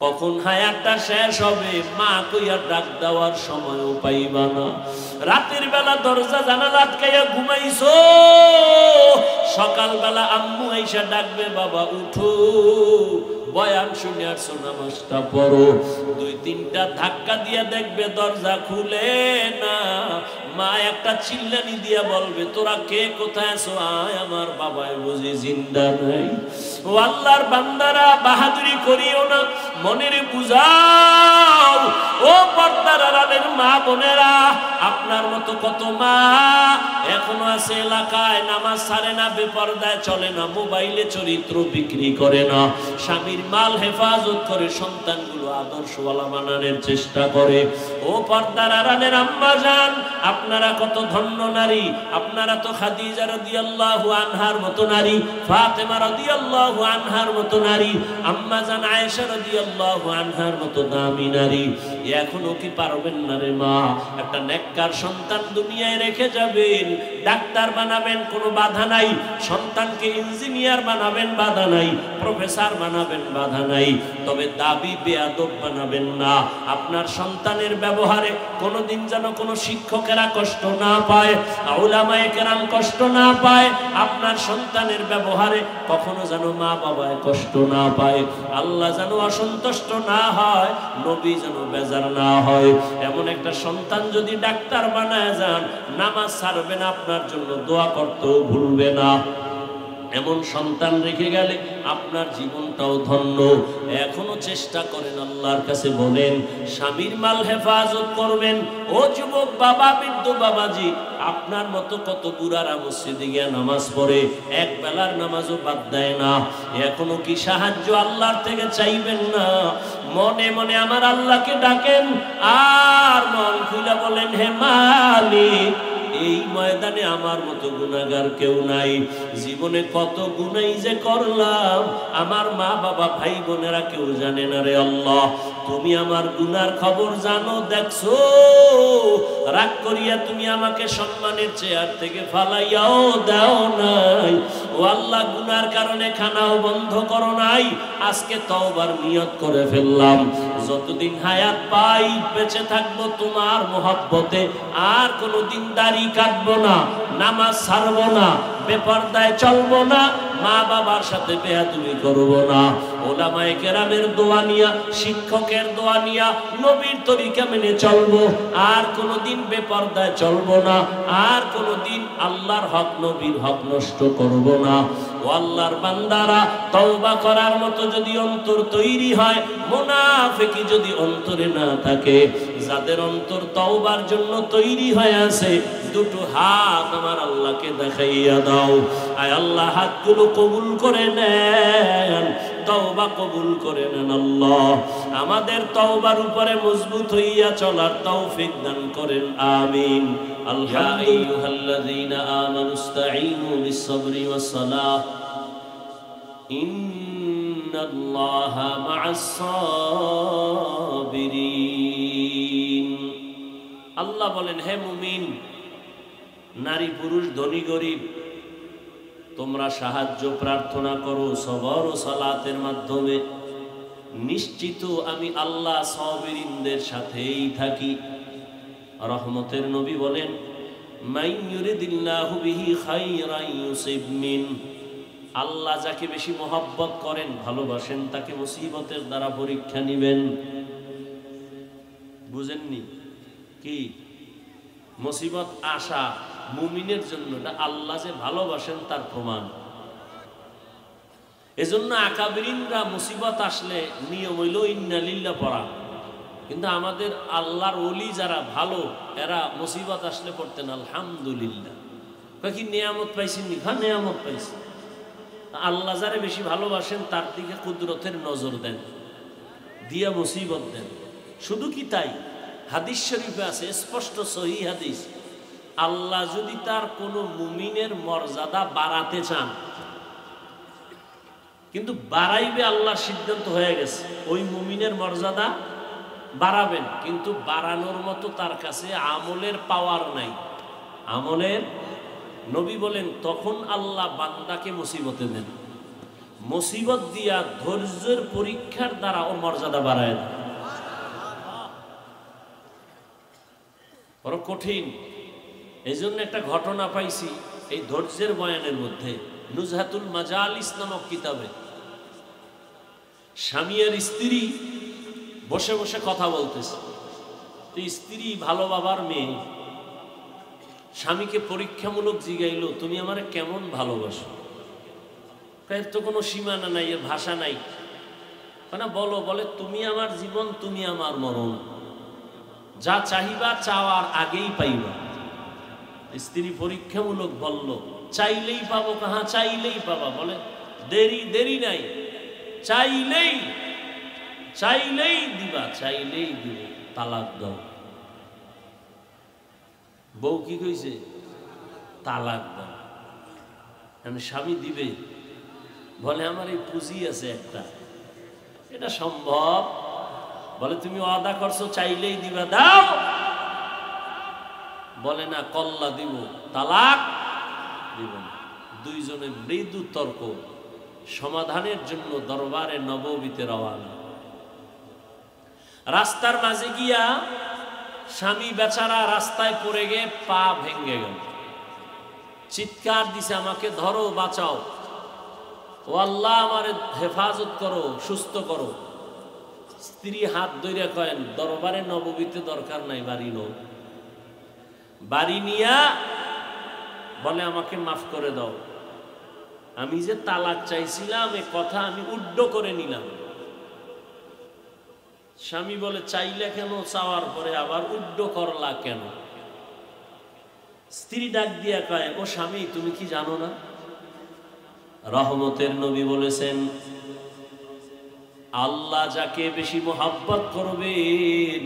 কখন হায়াতটা শেষ হবে মা কইয়া ডাক দেওয়ার সময়ও পাইবা না। রাতের বেলা দরজা জানালা আটকাইয়া ঘুমাইছো, সকালবেলা আম্মু আইসা ডাকবে বাবা উঠো, বয়ান শুনে আসছো নামাজটা পড়ো। দুই তিনটা ধাক্কা দিয়া দেখবে দরজা খুলে না। মা একটা চিল্লানি দিয়া বলবে তোরা কে কোথায় আছো, আয় আমার বাবাই বুঝি জিন্দা নাই। ও আল্লাহর বান্দারা বাহাদুরি করিও না, মনের বুঝাও। ও পর্দার আড়ালের মা বোনেরা, আপনার মতো কত মা এখনো আছে এলাকায় নামাজ ছাড়ে না, বেপরদায় চলে না, মোবাইলে চরিত্র বিক্রি করে না, স্বামীর মাল হেফাজত করে সন্তানগুলো আদর্শওয়ালা বানানোর চেষ্টা করে। ও পর্দার আড়ালের আম্মা জান, আপনারা কত ধন্য নারী। আপনারা তো খাদিজা রাদিয়াল্লাহু আনহার মতো নারী, ফাতেমা রাদিয়াল্লাহু আনহার মতো নারী, আম্মা জান আয়েশা রাদিয়াল্লাহু আনহার মতো দামি নারী। এখনো কি পারবেন না রে মা? একটা নেককার সন্তান দুনিয়ায় রেখে যাবেন, ডাক্তার বানাবেন কোনো বাধা নাই, সন্তানকে ইঞ্জিনিয়ার বানাবেন বাধা নাই, প্রফেসর বানাবেন বাধা নাই, তবে দাবি বেয়াদব বানাবেন না। আপনার সন্তানের ব্যবহারে কোনোদিন যেন কোনো শিক্ষকেরা কষ্ট না পায়, উলামায়ে কেরাম কষ্ট না পায়। আপনার সন্তানের ব্যবহারে কখনো যেন মা বাবায় কষ্ট না পায়, আল্লাহ যেন অসন্তুষ্ট না হয়, নবী যেন বেজার না হয়। এমন একটা সন্তান যদি ডাক্তার বানায় যান, নামাজ ছাড়বে না, আপনার জন্য দোয়া করতেও ভুলবে না। এমন সন্তান রেখে গেলে আপনার জীবনটাও ধন্য। এখনো চেষ্টা করেন, আল্লাহর কাছে বলেন, স্বামীর মাল হেফাজত করবেন। ও যুবক বাবা, বৃদ্ধ বাবাজি, আপনার মতো কত বুড়ারা মসজিদে গিয়ে নামাজ পড়ে, এক বেলার নামাজও বাদ দেয় না। এখনো কি সাহায্য আল্লাহর থেকে চাইবেন না? মনে মনে আমার আল্লাহকে ডাকেন আর মন খুলে বলেন, হে মালিক, এই ময়দানে আমার মতো গুনাহগার কেউ নাই। জীবনে কত গুনাই যে করলাম, আমার মা বাবা ভাই বোনেরা কেউ জানে না রে আল্লাহ। তুমি আমার গুনার খবর জানো, দেখছো। রাগ করিয়া তুমি আমাকে সম্মানের চেয়ার থেকে ফালাইয়াও দাও নাই। ও আল্লাহ, গুনার কারণে খানাও বন্ধ করো নাই। আজকে তওবার নিয়ত করে ফেললাম, যতদিন হায়াত পাই বেঁচে থাকবো তোমার মহব্বতে, আর কোনোদিন দাড়ি কাটবো না, নামাজ ছাড়বো না, বেপরদায় চলবো না, মা বাবার সাথে বেয়াদবি করবো না। উলামায়ে কেরামের দোয়া নিয়া, শিক্ষকের দোয়া নিয়া নবীর তরিকা মেনে চলবো, আর কোনোদিন বেপরদায় চলবো না, আর কোনোদিন আল্লাহর হক নবীর হক নষ্ট করবো না। ও আল্লাহর বান্দারা, তওবা করার মতো যদি অন্তর তৈরি হয়, মুনাফিকি যদি অন্তরে না থাকে, যাদের অন্তর তওবার জন্য তৈরি হয়ে আছে, দুটো হাত আমার আল্লাহকে দেখাইয়া দাও। আয় আল্লাহ, হাতগুলো কবুল করে নেন, তওবা কবুল করে নেন আল্লাহ। আমাদের তওবার উপরে মজবুত হইয়া চলার তৌফিক দান করেন, আমিন। আল্লাহ আইয়ুহাল্লাযীনা আমানুস্তাঈনু বিস-সাবরি ওয়াস-সালাহ, ইন্নাল্লাহা মা'আস-সাবিরিন। আল্লাহ বলেন, হে মুমিন, নারী পুরুষ ধনী গরিব, তোমরা সাহায্য প্রার্থনা করো সবর ও সালাতের মাধ্যমে। নিশ্চিত আমি আল্লাহ সাবিরিনদের সাথেই থাকি। রহমতের নবী বলেন, মান ইউরিদিল্লাহু বিহি খায়রান ইউসিব মিন। আল্লাহ যাকে বেশি মহব্বত করেন, ভালোবাসেন, তাকে মুসিবতের দ্বারা পরীক্ষা নিবেন। বুঝেননি কি? মুসিবত আসা মুমিনের জন্য এটা আল্লাহ যে ভালোবাসেন তার প্রমাণ। এজন্য আকাবিরিনরা মুসিবত আসলে নিয়ম হইল ইন্না লিল্লাহ পড়া, কিন্তু আমাদের আল্লাহর ওলি যারা ভালো, এরা মুসিবত আসলে পড়তেন আলহামদুলিল্লাহ। কি নিয়ামত পাইছেন? হ্যাঁ, নিয়ামত পাইছি। আল্লাহ যারা বেশি ভালোবাসেন তার দিকে কুদরতের নজর দেন, দিয়া মুসিবত দেন। শুধু কি তাই, হাদিস শরীফে আছে স্পষ্ট সহিহ হাদিস, আল্লাহ যদি তার কোনো মুমিনের মর্যাদা বাড়াতে চান, কিন্তু বাড়াইবে, আল্লাহর সিদ্ধান্ত হয়ে গেছে, ওই মুমিনের মর্যাদা বাড়াবেন, কিন্তু বাড়ানোর মতো তার কাছে আমলের পাওয়ার নাই। আমলের, নবী বলেন, তখন আল্লাহ বান্দাকে মুসিবতে দেন। মুসিবত দিয়া ধৈর্যের পরীক্ষার দ্বারা ওর মর্যাদা বাড়ায় দেয়। বড় কঠিন। এই জন্য একটা ঘটনা পাইছি এই ধৈর্যের বয়ানের মধ্যে, নুজহাতুল মাজালিস নামক কিতাবে। স্বামী আর স্ত্রী বসে বসে কথা বলতেছে। তো স্ত্রী ভালো বাবার মেয়ে, স্বামীকে পরীক্ষামূলক জিগাইল, তুমি আমারে কেমন ভালোবাসো? এর তো কোনো সীমানা নাই, এর ভাষা নাই। মানে বলো, বলে তুমি আমার জীবন, তুমি আমার মরণ, যা চাহিবা চাওয়ার আগেই পাইবা। স্ত্রী পরীক্ষামূলক বলল, চাইলেই পাবো? কাহা চাইলেই পাবা? বলে দেরি দেরি নাই, চাইলেই চাইলেই দিবা, চাইলেই দিব, তালাক দাও। বউ কি কইছে? তালাক দাও। আমি স্বামী দিবে, বলে আমার এই পুঁজি আছে একটা, এটা সম্ভব? বলে তুমি ওয়াদা করছো চাইলেই দিবা, দাও। বলে না, কল্লা দিব, তালাক দিব না। দুইজনে মৃদু তর্ক, সমাধানের জন্য দরবারে নববীতে রওয়ানা। রাস্তার মাঝে গিয়া স্বামী বেচারা রাস্তায় পড়ে গিয়ে পা ভেঙে গেল। চিৎকার দিছে, আমাকে ধরো, বাঁচাও, ও আল্লাহ আমার হেফাজত করো, সুস্থ করো। স্ত্রী হাত ধরে কয়েন, দরবারে নববীতে দরকার নাই, বাড়ি নো। বাড়ি নিয়া বলে আমাকে মাফ করে দাও, আমি যে তালাক চাইছিলাম এ কথা আমি উড্ড করে নিলাম। স্বামী বলে, চাইলে কেন? চাওয়ার পরে আবার উড্ড করলা কেন? স্ত্রী ডাক দিয়া কয়, ও স্বামী, তুমি কি জানো না রহমতের নবী বলেছেন, আল্লাহ যাকে বেশি মোহাব্বত করবেন,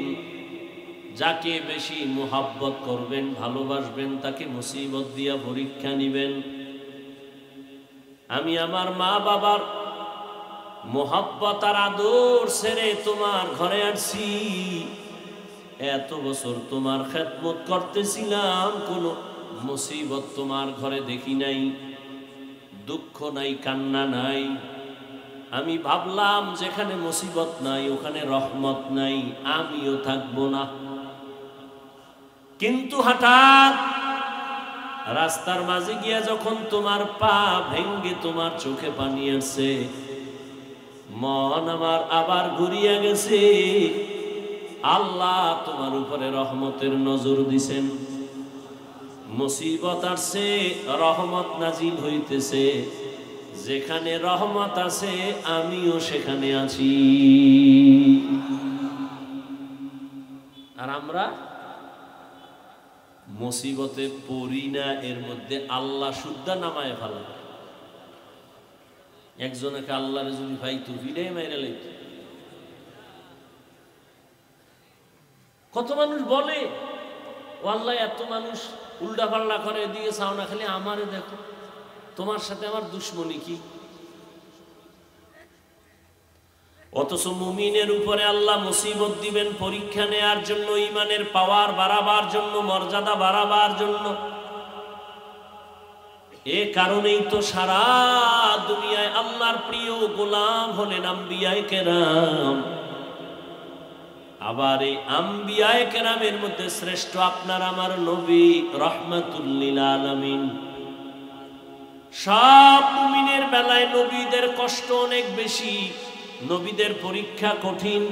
যাকে বেশি মোহাব্বত করবেন, ভালোবাসবেন, তাকে মুসিবত দিয়া পরীক্ষা নিবেন। আমি আমার মা বাবার মোহাব্বত আর আদর ছেড়ে তোমার ঘরে আসছি, এত বছর তোমার খেদমত করতেছিলাম, কোনো মুসিবত তোমার ঘরে দেখি নাই, দুঃখ নাই, কান্না নাই। আমি ভাবলাম যেখানে মুসিবত নাই ওখানে রহমত নাই, আমিও থাকবো না। কিন্তু হঠাৎ রাস্তার মাঝে গিয়া যখন তোমার পা ভেঙ্গে তোমার চোখে পানি আসছে, মন আমার আবার ঘুরিয়া গেছে। আল্লাহ তোমার উপরে রহমতের নজর দিছেন, মুসিবত আসছে, রহমত নাজিল হইতেছে। যেখানে রহমত আছে আমিও সেখানে আছি। আর আমরা মুসিবতে পড়ি না, এর মধ্যে আল্লাহ শুদ্ধা নামায় ফেলা। একজনকে আল্লাহর যদি ভাই তু ভিড়ে মাইরা লাইত। কত মানুষ বলে, ও আল্লাহ এত মানুষ উল্টা পাল্লা করে, এদিকে চাও না, খালি আমারে দেখো, তোমার সাথে আমার দুশ্মনী কি? অথচ মুমিনের উপরে আল্লাহ মুসিবত দিবেন পরীক্ষা নেয়ার জন্য, ঈমানের পাওয়ার বাড়াবার জন্য, মর্যাদা বাড়াবার জন্য। এ কারণেই তো সারা দুনিয়ায় আল্লাহর প্রিয় গোলাম হলেন আম্বিয়ায়ে কেরাম। আবার এই আম্বিয়ায়ে কেরামের মধ্যে শ্রেষ্ঠ আপনার আমার নবী রাহমাতুল লিল আলামিন। সব মুমিনের বেলায় নবীদের কষ্ট অনেক বেশি, নবীদের পরীক্ষা কঠিন।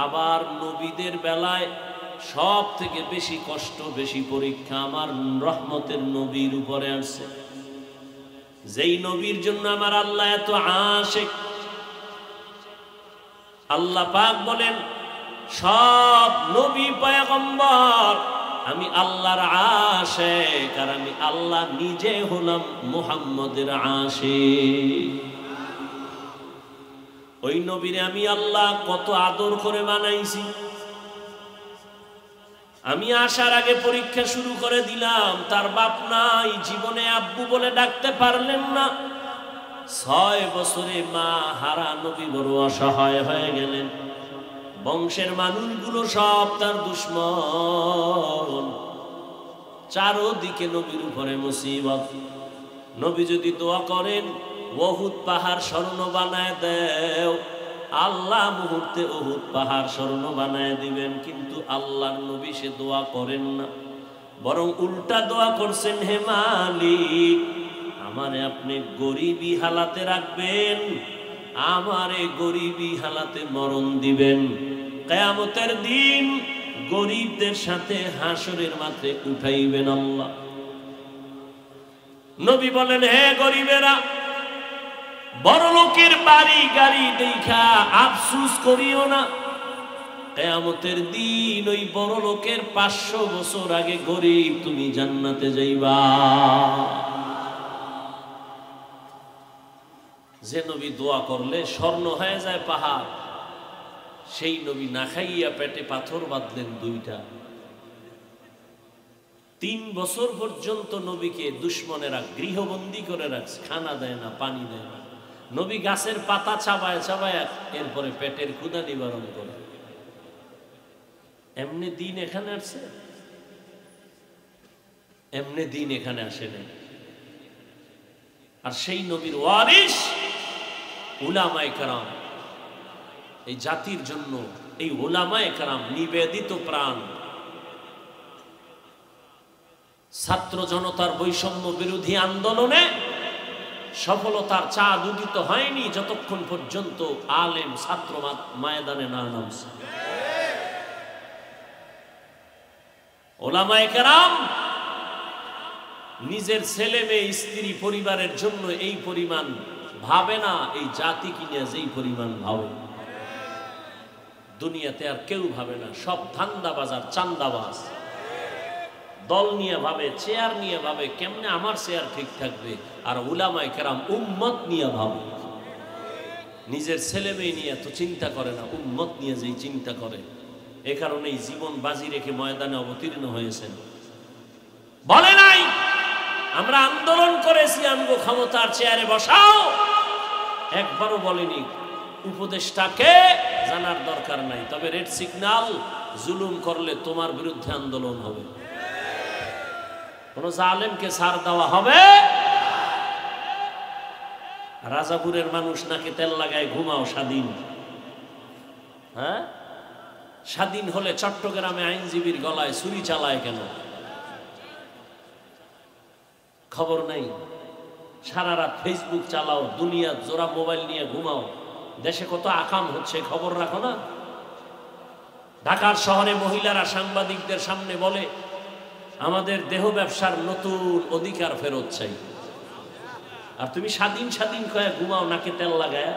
আবার নবীদের বেলায় সব থেকে বেশি কষ্ট, বেশি পরীক্ষা আমার রহমতের নবীর উপরে আসছে, যেই নবীর জন্য আমার আল্লাহ এত আশিক। আল্লাহ পাক বলেন, সব নবী পয়গম্বর আমি আল্লাহর আশিক, আর আমি আল্লাহ নিজে হলাম মুহাম্মদের আশিক। ওই নবীরে আমি আল্লাহ কত আদর করে বানাইছি। আমি আসার আগে পরীক্ষা শুরু করে দিলাম। তার বাপ নাই, জীবনে আব্বু বলে ডাকতে পারলেন না। 6 বছরে মা হারা নবী বড় অসহায় হয়ে গেলেন। বংশের মানুষগুলো সব তার দুশ্মন। চারোদিকে নবীর উপরে মুসিবত। নবী যদি দোয়া করেন উহুদ পাহাড় স্বর্ণ বানায় দেও, আল্লাহ মুহূর্তে উহুদ পাহাড় স্বর্ণ বানায় দিবেন। কিন্তু আল্লাহর নবী সে দোয়া করেন না, বরং উল্টা দোয়া করছেন, হে মালিক আমারে আপনি গরিবী হালাতে রাখবেন, আমারে গরিবী হালাতে মরণ দিবেন। কিয়ামতের দিন গরিবদের সাথে হাসরের মাঠে উঠাইবেন আল্লাহ। নবী বলেন, হে গরিবেরা, বড় লোকের বাড়ি গাড়ি দেখা আফসোস করিও না, কিয়ামতের দিন ওই বড় লোকের 500 বছর আগে গরিব তুমি জান্নাতে যাইবা। যে নবী দোয়া করলে স্বর্ণ হয়ে যায় পাহাড়, সেই নবী না খাইয়া পেটে পাথর বাঁধলেন 2টা। 3 বছর পর্যন্ত নবীকে দুশ্মনেরা গৃহবন্দী করে রাখছে, খানা দেয় না, পানি দেয় না। নবী গাছের পাতা চাবায় চাবায় এরপরে পেটের ক্ষুধা নিবারণ করে। এমনি দিন এখানে আসছে, এমনি দিন এখানে আসে না। আর সেই নবীর ওয়ারিস উলামায়ে কেরাম, এই জাতির জন্য এই উলামায়ে কেরাম নিবেদিত প্রাণ। ছাত্র জনতার বৈষম্য বিরোধী আন্দোলনে সফলতার চাঁদ উদিত হয়নি যতক্ষণ পর্যন্ত আলেম ছাত্র ময়দানে না নামছে। উলামায়ে কেরাম নিজের ছেলে মেয়ে স্ত্রী পরিবারের জন্য এই পরিমাণ ভাবে না, এই জাতি কিনে যেই পরিমাণ ভাবে দুনিয়াতে আর কেউ ভাবে না। সব ধান্দাবাজ আর চান্দাবাজ, দল নিয়ে ভাবে, চেয়ার নিয়ে ভাবে কেমনে আমার চেয়ার ঠিক থাকবে। আর উলামায়ে কেরাম উম্মত নিয়ে ভাবে, নিজের ছেলে মেয়ে নিয়ে তো চিন্তা করে না, উম্মত নিয়ে যেই চিন্তা করে। এ কারণেই জীবন বাজি রেখে ময়দানে অবতীর্ণ হয়েছেন। বলে নাই আমরা আন্দোলন করেছি আমগো ক্ষমতার চেয়ারে বসাও, একবারও বলেনি। উপদেষ্টাকে জানার দরকার নাই, তবে রেড সিগন্যাল জুলুম করলে তোমার বিরুদ্ধে আন্দোলন হবে। কোন জালেমকে ছাড় দেওয়া হবে? রাজাপুরের মানুষ নাকি তেল লাগায় ঘুমাও স্বাধীন। হ্যাঁ, স্বাধীন হলে চট্টগ্রামে আইনজীবীর গলায় ছুরি চালায় কেন? খবর নাই। সারা রাত ফেসবুক চালাও, দুনিয়া জোড়া মোবাইল নিয়ে ঘুমাও, দেশে কত আকাম হচ্ছে খবর রাখো না? ঢাকার শহরে মহিলারা সাংবাদিকদের সামনে বলে আমাদের দেহ ব্যবসার নতুন অধিকার ফেরত চাই, আর তুমি স্বাধীন স্বাধীন কয়ে ঘুমাও নাকে তেল লাগায়।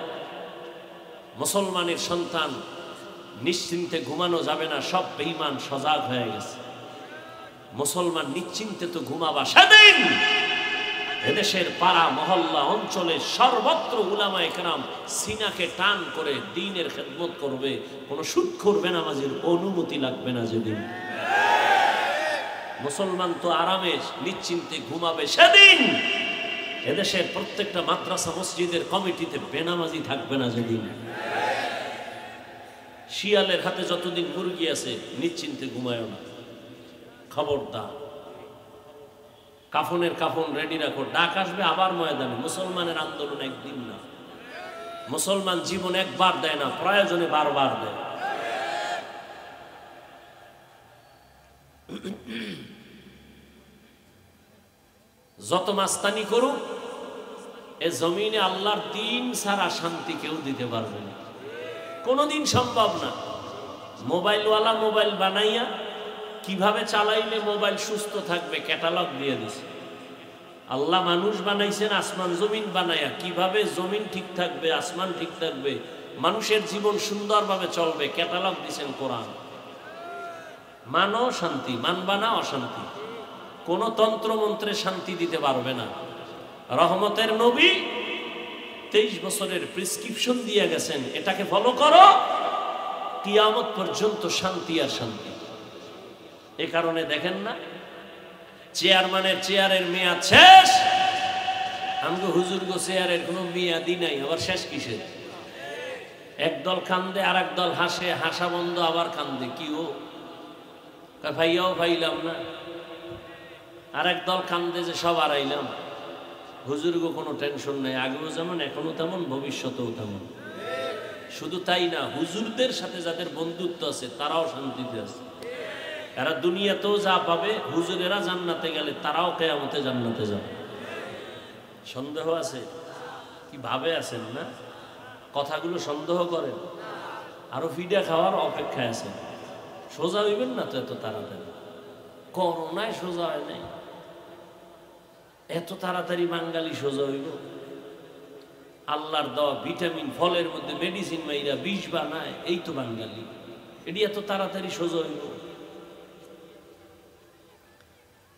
মুসলমানের সন্তান নিশ্চিন্তে ঘুমানো যাবে না, সব বেঈমান সজাগ হয়ে গেছে। মুসলমান নিশ্চিন্তে তো ঘুমাবা সেদিন এদেশের পাড়া মহল্লা অঞ্চলে সর্বত্র উলামায়ে কেরাম সিনাকে টান করে দ্বীনের খেদমত করবে, কোন সুদখোর বেনামাজির অনুমতি লাগবে না। যেদিন মুসলমান তো আরামে নিশ্চিন্তে ঘুমাবে সেদিন এদেশের প্রত্যেকটা মাদ্রাসা মসজিদের কমিটিতে বেনামাজি থাকবে না। যেদিন শিয়ালের হাতে যতদিন মুরগি আছে নিশ্চিন্তে ঘুমায় না, খবরদার। কাফনের কাফন রেডি রাখো, ডাক আসবে আবার ময়দানে। মুসলমানের আন্দোলন একদিন না, মুসলমান জীবন একবার দেয় না, প্রয়োজনে বারবার দেয়। যত মাস্তানি করুক এ জমিনে আল্লাহর দিন ছাড়া শান্তি কেউ দিতে পারবে না, কোনোদিন সম্ভব না। মোবাইলওয়ালা মোবাইল বানাইয়া কিভাবে চালাইলে মোবাইল সুস্থ থাকবে ক্যাটালগ দিয়ে দিছে। আল্লাহ মানুষ বানাইছেন আসমান জমিন বানাইয়া, কিভাবে জমিন ঠিক থাকবে, আসমান ঠিক থাকবে, মানুষের জীবন সুন্দরভাবে চলবে ক্যাটালগ দিছেন কোরআন। মানো শান্তি, মানবা না অশান্তি। কোন তন্ত্র মন্ত্রে শান্তি দিতে পারবে না। রহমতের নবী 23 বছরের প্রেসক্রিপশন দিয়ে গেছেন, এটাকে ফলো করো, কিয়ামত পর্যন্ত শান্তি আর শান্তি। এ কারণে দেখেন না চেয়ারম্যানের চেয়ারের মেয়াদ শেষ, আমগো হুজুরগো চেয়ারের কোনো মেয়াদই নাই, আবার শেষ কিসের? একদল কান্দে আর একদল হাসে, হাসা বন্ধ আবার কান্দে। কি ও ভাইয়াও ভাইলাম না, আর একদল কান্দে যে সব হারাইলাম। হুজুরগো কোনো টেনশন নেই, আগেও যেমন এখনো তেমন, ভবিষ্যতেও তেমন। শুধু তাই না, হুজুরদের সাথে যাদের বন্ধুত্ব আছে তারাও শান্তিতে আছে। এরা দুনিয়াতেও যা পাবে, হুজুরেরা জান্নাতে গেলে তারাও কিয়ামতে জান্নাতে যাবে। সন্দেহ আছে কি? ভাবে আছেন না? কথাগুলো সন্দেহ করেন, আরো ফিডা খাওয়ার অপেক্ষায় আছেন। সোজা হইবেন না তো এত তাড়াতাড়ি। করোনায় সোজা হয় নাই, এত তাড়াতাড়ি বাঙালি সোজা হইব? আল্লাহর দেওয়া ভিটামিন ফলের মধ্যে মেডিসিন মাইরা বিষ বানায়, এই তো বাঙালি। এটি এত তাড়াতাড়ি সোজা হইব?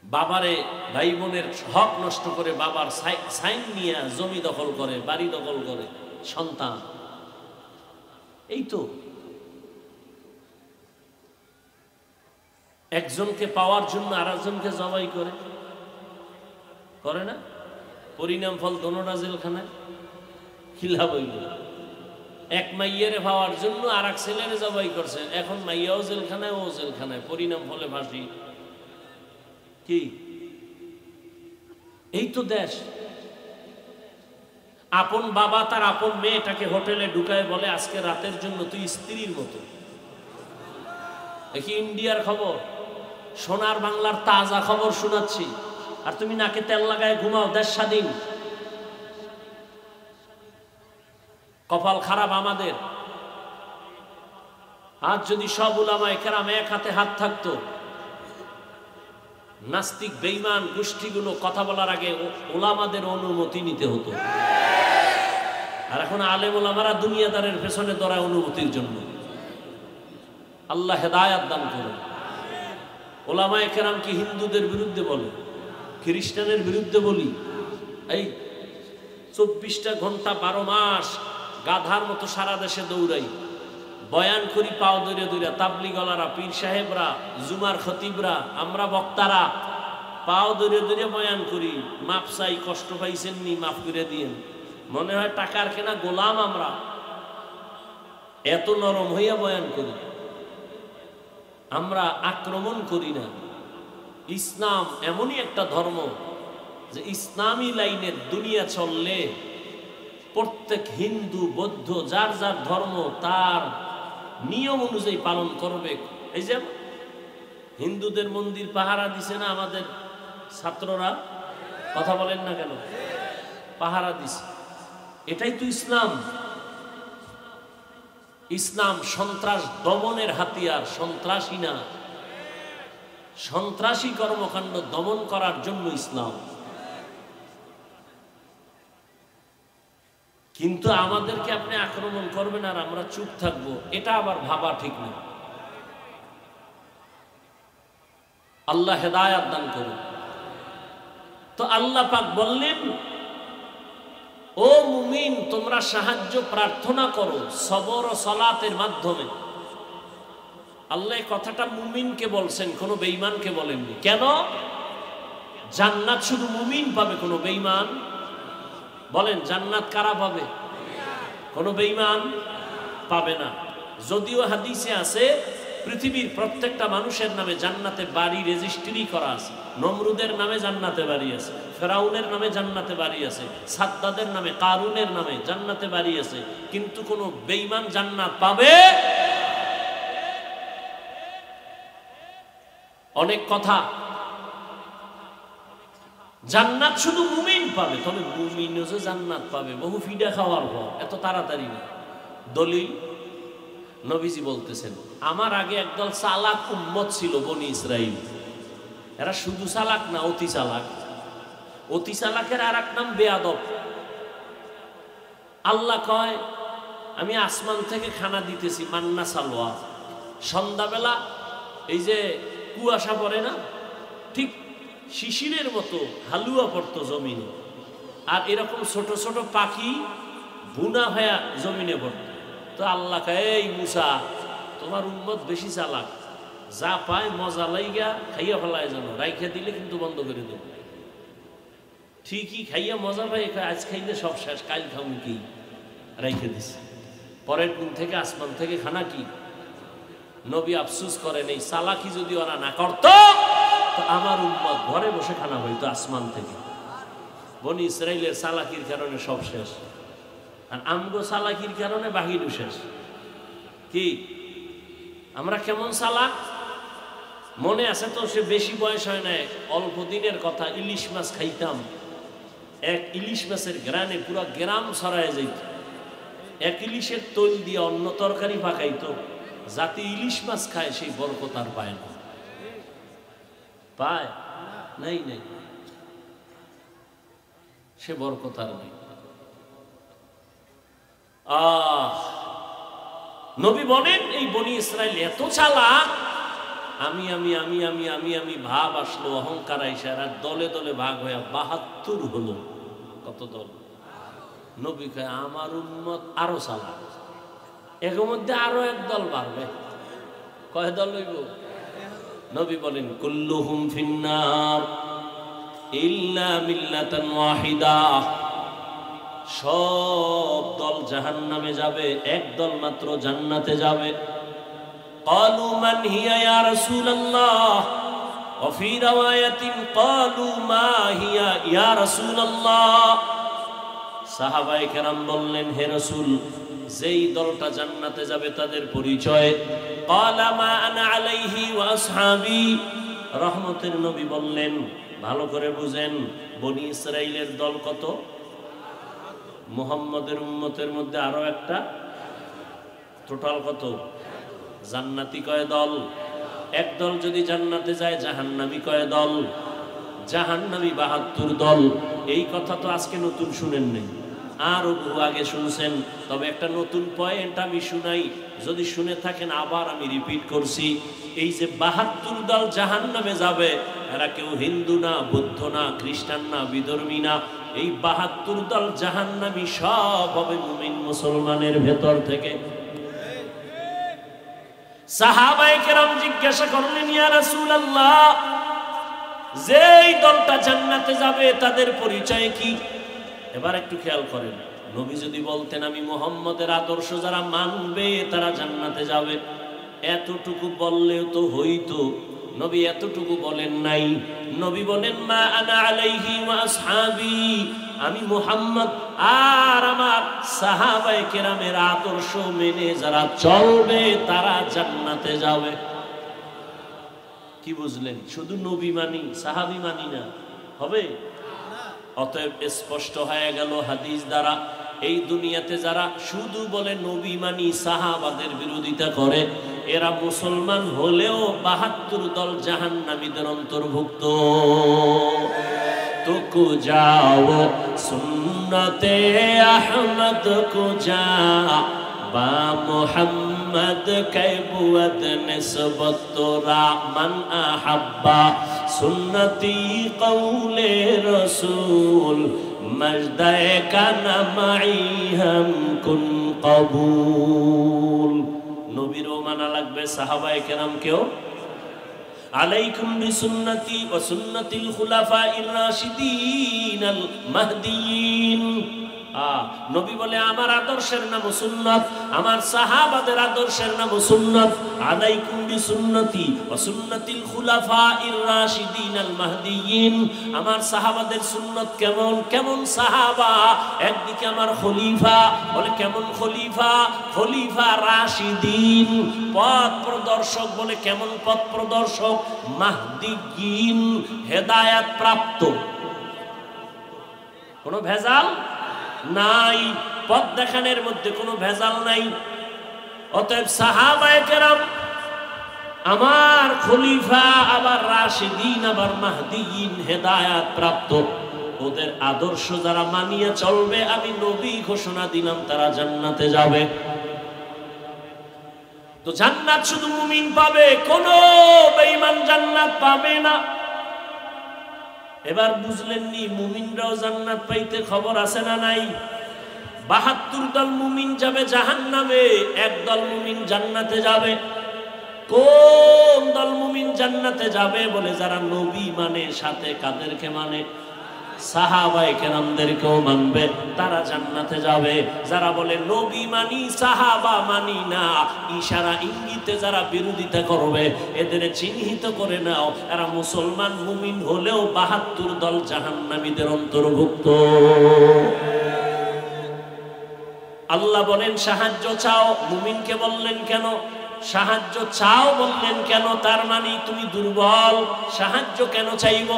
বাবারে, ভাই বোনের হক নষ্ট করে, বাবার সাইন নিয়ে জমি দখল করে, বাড়ি দখল করে সন্তান। এই তো একজনকে পাওয়ার জন্য আরেকজনকে জবাই করে, করে না? পরিণাম ফল দোনোটা জেলখানায়। খিলা বইল, এক মাইয়ারে পাওয়ার জন্য আর এক ছেলেরে জবাই করছে, এখন মাইয়াও জেলখানায়, ও জেলখানায়, পরিণাম ফলে ফাঁসি। কি এই তো দেশ। আপন বাবা তার আপন মেয়েটাকে হোটেলে ঢুকায় বলে আজকে রাতের জন্য তুই স্ত্রীর মতো। দেখি ইন্ডিয়ার খবর, সোনার বাংলার তাজা খবর শোনাচ্ছি, আর তুমি নাকে তেল লাগায় ঘুমাও। দেশ স্বাধীন। কপাল খারাপ আমাদের। আজ যদি সব উলামায়ে কেরাম এক হাতে হাত থাকতো, নাস্তিক বেঈমান গোষ্ঠীগুলো কথা বলার আগে ওলামাদের অনুমতি নিতে হতো। আর এখন আলেম ওলামারা দুনিয়াদারের পেছনে দৌড়ায় অনুমতির জন্য। আল্লাহ হেদায়াত দান করুন। ওলামায়ে কেরাম কি হিন্দুদের বিরুদ্ধে বলে, খ্রিস্টানের বিরুদ্ধে বলি? এই 24টা ঘন্টা 12 মাস গাধার মতো সারা দেশে দৌড়াই, বয়ান করি পাও দৌড়ে দৌড়া। তাবলিগলারা, পীর সাহেবরা, জুমার খতিবরা, আমরা বক্তারা পাও দৌড়ে দৌড়ে বয়ান করি। মাপ চাই, কষ্ট পাইছেন নি, মাফ করে দিয়েন। মনে হয় টাকার কেনা গোলাম আমরা, এত নরম হইয়া বয়ান করি। আমরা আক্রমণ করি না। ইসলাম এমনই একটা ধর্ম যে ইসলামী লাইনের দুনিয়া চললে প্রত্যেক হিন্দু, বৌদ্ধ, যার যার ধর্ম তার নিয়ম অনুযায়ী পালন করবে। এই যে হিন্দুদের মন্দির পাহারা দিছে না আমাদের ছাত্ররা, কথা বলেন না কেন? পাহারা দিছে, এটাই তো ইসলাম। ইসলাম সন্ত্রাস দমনের হাতিয়ার, সন্ত্রাসী না। সন্ত্রাসী কর্মকাণ্ড দমন করার জন্য ইসলাম। কিন্তু আমাদেরকে আপনি আক্রমণ করবেন আর আমরা চুপ থাকবো, এটা আবার ভাবা ঠিক না। আল্লাহ হেদায়াত দান করুন। তো আল্লাহ পাক বললেন, ও মুমিন, তোমরা সাহায্য প্রার্থনা করো সবর ও সালাতের মাধ্যমে। আল্লাহ কথাটা মুমিনকে বলছেন, কোনো বেঈমানকে বলেননি। কেন? জান্নাত শুধু মুমিন পাবে, কোনো বেঈমান? বলেন জান্নাত কারা পাবে? কোনো বেঈমান পাবে না। যদিও হাদিসে আছে পৃথিবীর প্রত্যেকটা মানুষের নামে জান্নাতে বাড়ি রেজিস্ট্রি করা আছে। নমরুদের নামে জান্নাতে বাড়ি আছে, ফেরাউনের নামে জান্নাতে বাড়ি আছে, সাদ্দাদের নামে, কারুনের নামে জান্নাতে বাড়ি আছে। কিন্তু কোনো বেঈমান জান্নাত পাবে? অনেক কথা। জান্নাত শুধু মুমিন পাবে, তবে মুমিনও যে জান্নাত পাবে বহু ফিডা খাওয়ার পর, এত তাড়াতাড়ি না। দলিল নবীজি বলতেছেন, আমার আগে একদল চালাক উম্মত ছিল বনি ইসরাইল। এরা শুধু চালাক না, অতি চালাক। অতি চালাকের আর এক নাম বেয়াদব। আল্লাহ কয়, আমি আসমান থেকে খানা দিতেছি, মান্না সালোয়া। সন্ধ্যাবেলা এই যে কুয়াশা পড়ে না, ঠিক শিশিরের মতো হালুয়া পড়তো জমিনে, আর এরকম ছোট ছোট পাখি বুনা হয়ে জমিনে পড়তো। তো আল্লাহ কয়, এই মুসা, তোমার উম্মত বেশি চালাক, যা পায় মজা লাইগা খাইয়া ফেলায়, যেন রাইখা দিলে কিন্তু বন্ধ করে দেব। ঠিকই খাইয়া মজা পাই, আজ খাইলে সব শেষ, কাল খাবো কি, রাইখে দিছে। পরের দিন থেকে আসমান থেকে খানা কি? নবী আফসুস করেন, এই চালাকি যদি ওরা না করত তো আমার উম্মত ঘরে বসে খানা হইতো আসমান থেকে। বনি ইসরাইলের চালাকির কারণে সব শেষ, আর আমগো চালাকির কারণে বাহিরও শেষ। কি আমরা কেমন চালাক মনে আছে তো? সে বেশি বয়স হয় না, অল্প দিনের কথা, ইলিশ মাছ খাইতাম, এক ইলিশ মাছের গ্রানে পুরো গ্রাম ছড়ায় যাইত। এক ইলিশের তৈল দিয়ে অন্য তরকারি পাকাইতো, যাতে ইলিশ মাছ খায় সেই বরকত আর পায় না। পায় নাই, নাই, সে বরকত আর নেই। নবী বলেন এই বনি ইসরাইল এত চালাক, আমি আমি আমি আমি আমি আমি ভাব আসলো, অহংকার আইসা আর দলে দলে ভাগ হয়ে ৭২ হলো। কত দল? নবী কয় আমার উম্মত আরো চালাক, এর মধ্যে আরো এক দল বাড়বে। কয় দল হইব? নবী বলেন কুল্লুহুম ফিন্নার ইল্লা মিল্লাতান ওয়াহিদা, সব দল জাহান্নামে যাবে, এক দল মাত্র জান্নাতে যাবে। ক্বালু মান হিয়া ইয়া রাসূলুল্লাহ, ওয়া ফি রাওয়ায়াতিন ক্বালু মা হিয়া ইয়া রাসূলুল্লাহ। সাহাবায়ে কেরাম বললেন, হে রাসূল, যেই দলটা জান্নাতে যাবে তাদের পরিচয়। ক্বালা মা আনা আলাইহি ওয়া আসহাবি। রহমতের নবী বললেন, ভালো করে বুঝেন, বনি ইসরাইলের দল কত? মুহাম্মদের উম্মতের মধ্যে আরো একটা, টোটাল কত? জান্নাতি কয় দল? এক দল যদি জান্নাতে যায়, জাহান্নামী কয় দল? জাহান্নামী ৭২ দল। এই কথা তো আজকে নতুন শুনেন নাই, আরো বহু আগে শুনছেন। তবে একটা নতুন পয়েন্ট আমি শুনাই, যদি শুনে থাকেন আবার আমি রিপিট করছি। এই যে ৭২ দল জাহান্নামে যাবে, এরা কেউ হিন্দু না, বৌদ্ধ না, খ্রিস্টান না, বিধর্মী না। এই ৭২ দল জাহান্নামী সব হবে মুমিন মুসলমানের ভেতর থেকে। সাহাবায়ে কেরাম জিজ্ঞাসা করলেন, ইয়া রাসূলুল্লাহ, যেই দলটা জান্নাতে যাবে তাদের পরিচয় কি? এবার একটু খেয়াল করেন, নবী যদি বলতেন আমি মুহাম্মদের আদর্শ যারা মানবে তারা জান্নাতে যাবে, এতটুকু বললেও তো হইতো। নবী এতটুকু বলেন নাই। নবী বলেন মা আনা আলাইহি ওয়া আসহাবি, আমি মুহাম্মদ আর আমার সাহাবায়ে কেরামের আদর্শ মেনে যারা চলবে তারা জান্নাতে যাবে। কি বুঝলেন? শুধু নবী মানি, সাহাবী মানি না, হবে? অতএব স্পষ্ট হয়ে গেল হাদিস দ্বারা, এই দুনিয়াতে যারা শুধু বলে নবী মানি, সাহাবাদের বিরোধিতা করে, এরা মুসলমান হলেও ৭২ দল জাহান্নামীদের অন্তর্ভুক্ত। তো কো যাও সুন্নতে আহমদ কো যা বা মুহাম্মদ কৈবুয়ত নিসবত তোরা মান আহাব্বা সুন্নতি কৌলে রসুল মজদায়ে কানা মাই হাম কুন কবুল। নবীরও মানা লাগবে, সাহাবায়ে কেরামকেও। আলাইকুম বিসুন্নতি ওয়া সুন্নাতিল খুলাফাইর রাশিদিন আল মাহদিয়িন। নবী বলে আমার আদর্শের নাম সুন্নাত, আমার সাহাবাদের আদর্শের নাম সুন্নাত। আলাইকুম বিসুন্নতি ওয়া সুন্নাতিল খুলাফাইর রাশিদিন আল মাহদিয়িন। আমার সাহাবাদের সুন্নাত কেমন? কেমন সাহাবা? একদিকে আমার খলিফা, বলে কেমন খলিফা? খলিফা রাশিদিন, পথ প্রদর্শক। বলে কেমন পথ প্রদর্শক? মাহদিয়িন, হেদায়েত প্রাপ্ত। কোনো ভেজাল নাই, পথ দেখানোর মধ্যে কোনো ভেজাল নাই। অতএব সাহাবায়ে কেরাম আমার খলিফা, আবার রাশিদিন, আবার মাহদিয়িন, হেদায়েত প্রাপ্ত। ওদের আদর্শ যারা মানিয়ে চলবে, আমি নবী ঘোষণা দিলাম তারা জান্নাতে যাবে। তো জান্নাত শুধু মুমিন পাবে, কোন বেঈমান জান্নাত পাবে না। এবার বুঝলেন নি? মুমিনরাও জান্নাত পাইতে খবর আছে না নাই? ৭২ দল মুমিন যাবে জাহান্নামে, এক দল মুমিন জান্নাতে যাবে। কোন দল মুমিন জান্নাতে যাবে? বলে যারা নবী মানে, সাথে কাদেরকে মানে? সাহাবায়ে কেরামদেরকেও মানবে, তারা জান্নাতে যাবে। যারা বলে নবী মানি সাহাবা মানি না, ইশারা ইঙ্গিতে যারা বিরোধিতা করবে, এদের চিহ্নিত করে নাও, এরা মুসলমান মুমিন হলেও ৭২ দল জাহান্নামীদের অন্তর্ভুক্ত। আল্লাহ বলেন সাহায্য চাও, মুমিনকে বললেন কেন? সাহায্য চাও বললেন কেন? তার মানে তুমি দুর্বল, সাহায্য কেন চাইব?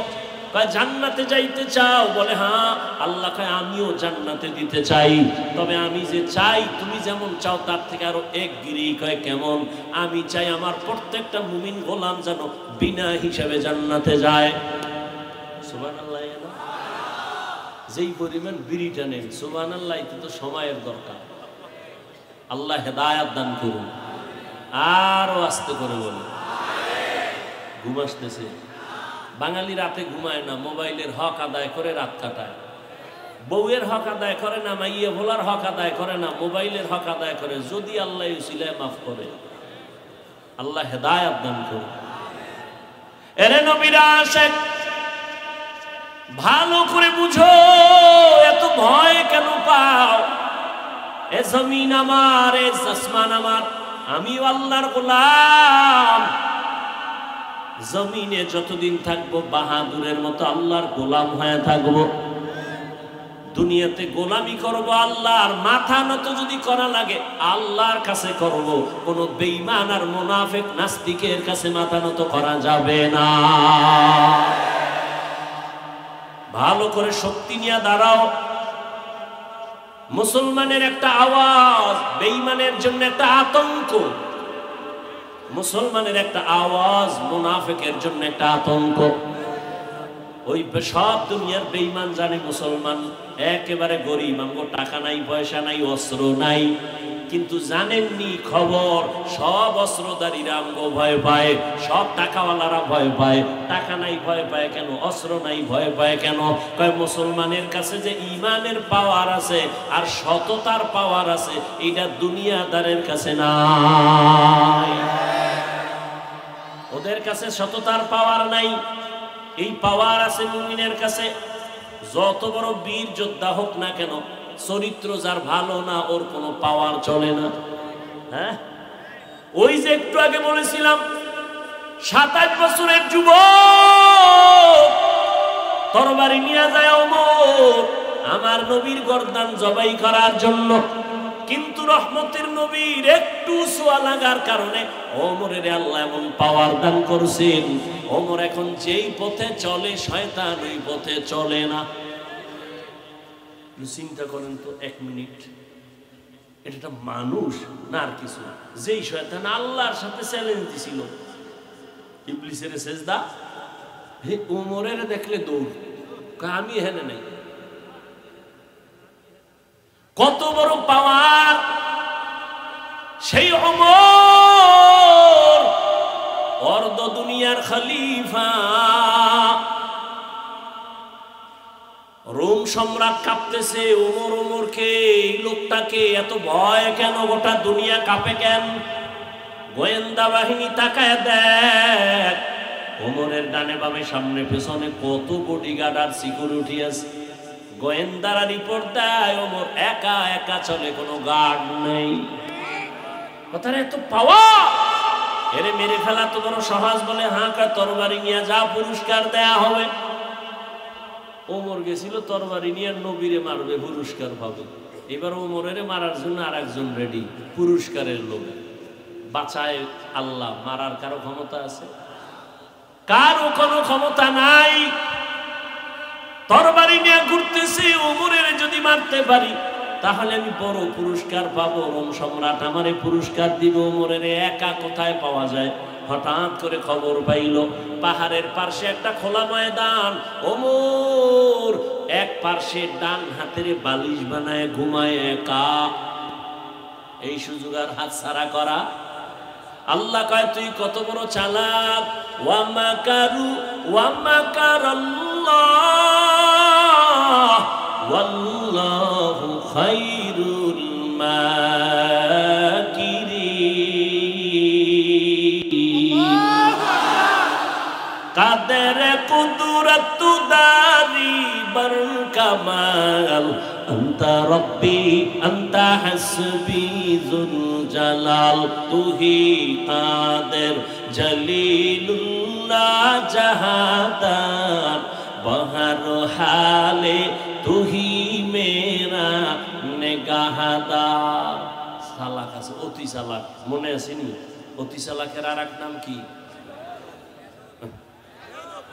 জান্নাতে যাইতে চাও? বলে হ্যাঁ। আল্লাহ কয় আমিও জান্নাতে দিতে চাই, তবে আমি যে চাই তুমি যেমন চাও তার থেকে আরো এক গিরি। কয় কেমন? আমি চাই আমার প্রত্যেকটা মুমিন গোলাম যেন বিনা হিসাবে জান্নাতে যায়। সুবহানাল্লাহ। যেই পরিমাণ বিড়িটা নেন, সুবহানাল্লাহ, এতে তো সময়ের দরকার। আল্লাহ হেদায়াত দান করুন। আরো আস্তে করে বলুন। ঘুম আসতেছে? বাঙালি রাতে ঘুমায় না, মোবাইলের হক আদায় করে রাত কাটায়। বউয়ের হক আদায় করে না, মাইয়ে ভোলার হক আদায় করে না, মোবাইলের হক আদায় করে। যদি আল্লাহ উসিলায় মাফ করে, আল্লাহ হেদায়াত দান করুন। এরে নবীরা আশেক, ভালো করে বুঝো, এত ভয় কেন পাও? এ জমিন আমার, এ আসমান আমার, আমিও আল্লাহর গোলাম। জমিনে যতদিন থাকবো বাহাদুরের মতো আল্লাহর গোলাম হয়ে থাকবো। দুনিয়াতে গোলামি করব আল্লাহর, মাথা নত যদি করা লাগে আল্লাহর কাছে করব। কোন বেঈমান আর মুনাফিক নাস্তিকের কাছে মাথা নত করা যাবে না। ভালো করে শক্তি নিয়ে দাঁড়াও। মুসলমানের একটা আওয়াজ বেঈমানের জন্য একটা আতঙ্ক, মুসলমানের একটা আওয়াজ মুনাফিকের জন্য একটা আতঙ্ক। ওই সব দুনিয়ার বেঈমান জানে মুসলমান একেবারে গরিব, আমগো টাকা নাই, পয়সা নাই, অস্ত্র নাই, কিন্তু জানেননি খবর সব অস্ত্রধারীরা আমগো ভয় পায়, সব টাকাওয়ালারা ভয় পায়। টাকা নাই ভয় পায় কেন? অস্ত্র নাই ভয় পায় কেন? কয় মুসলমানের কাছে যে ইমানের পাওয়ার আছে আর সততার পাওয়ার আছে, এটা দুনিয়াদারের কাছে নাই। ওদের কাছে সততার পাওয়ার নাই, এই পাওয়ার আছে মুমিনের কাছে। যত বড় বীর যোদ্ধা হোক না কেন, চরিত্র যার ভালো না ওর কোনো পাওয়ার চলে না। হ্যাঁ, ওই যে একটু আগে বলেছিলাম 27 বছরের যুবক তরবারি নিয়ে যায় ওমর আমার নবীর গর্দান জবাই করার জন্য, কিন্তু রহমতের নবীর একটু ছোঁয়া লাগার কারণে ওমরের আল্লাহ এমন পাওয়ার দান করছেন, ওমর এখন যেই পথে চলে শয়তান ওই পথে চলে না। চিন্তা করেন তো, 1 মিনিট, এটা মানুষ না আর কিছু? যেই শয়তান আল্লাহর সাথে চ্যালেঞ্জ দিছিল, ইবলিসের সেজদা, হে ওমরের দেখলে দৌড়, আমি হেনে নাই। কত বড় পাওয়ার সেই ওমর, অর্ধ দুনিয়ার খলিফা। রোম সম্রাট কাঁপতেছে, ওমর ওমরকে, এই লোকটাকে এত ভয় কেন? গোটা দুনিয়া কাঁপে কেন? গোয়েন্দা বাহিনী তাকায় দেখ, ওমরের ডানে বামে সামনে পেছনে কত বডিগার্ড আর সিকিউরিটি আছে। গোয়েন্দারা রিপোর্ট দেয় ওমর একা একা চলে, কোনো গার্ড নেই। কথার এত পাওয়ার, এরে মেরে ফেলা তো বড় সহজ বলে? হ্যাঁ, তরবারি নিয়ে যা, পুরস্কার দেয়া হবে। ওমর গেছিল তরবারি নিয়ে নবীরে মারবে, পুরস্কার পাবে। এবার ওমরের মারার জন্য আর একজন রেডি, পুরস্কারের লোক। বাঁচায় আল্লাহ, মারার কারো ক্ষমতা আছে? কারো কোনো ক্ষমতা নাই। তরবারি নিয়ে ঘুরতেছে, ওমরের যদি মারতে পারি তাহলে আমি বড় পুরস্কার পাবো, রোম সম্রাট আমারে পুরস্কার দিবে। ওমরের একা কোথায় পাওয়া যায়? হঠাৎ করে খবর পাইল পাহাড়ের পাশে একটা খোলা ময়দান, ওমর এক পাশে ডান হাতের বালিশ বানায় ঘুমায় একা। এই সুযোগ আর হাত ছাড়া করা? আল্লাহ কয় তুই কত বড় চালাক। ওয়া মাকারু ওয়া মাকারাল্লাহ ওয়াল্লাহু খায়রুল মাকিরিন। কাদের কুদরত দারি আকবর কামাল আন্তা রব্বি আন্তা হাসবি যুল জালাল তুহি কাদের জলিলুল্লাহ জাহাদার বহর হালে তুহি মেরা নেগাহদার। সালাক আছে, অতি চালাক, মনে আসেনি? অতি চালাকের আর এক নাম কি?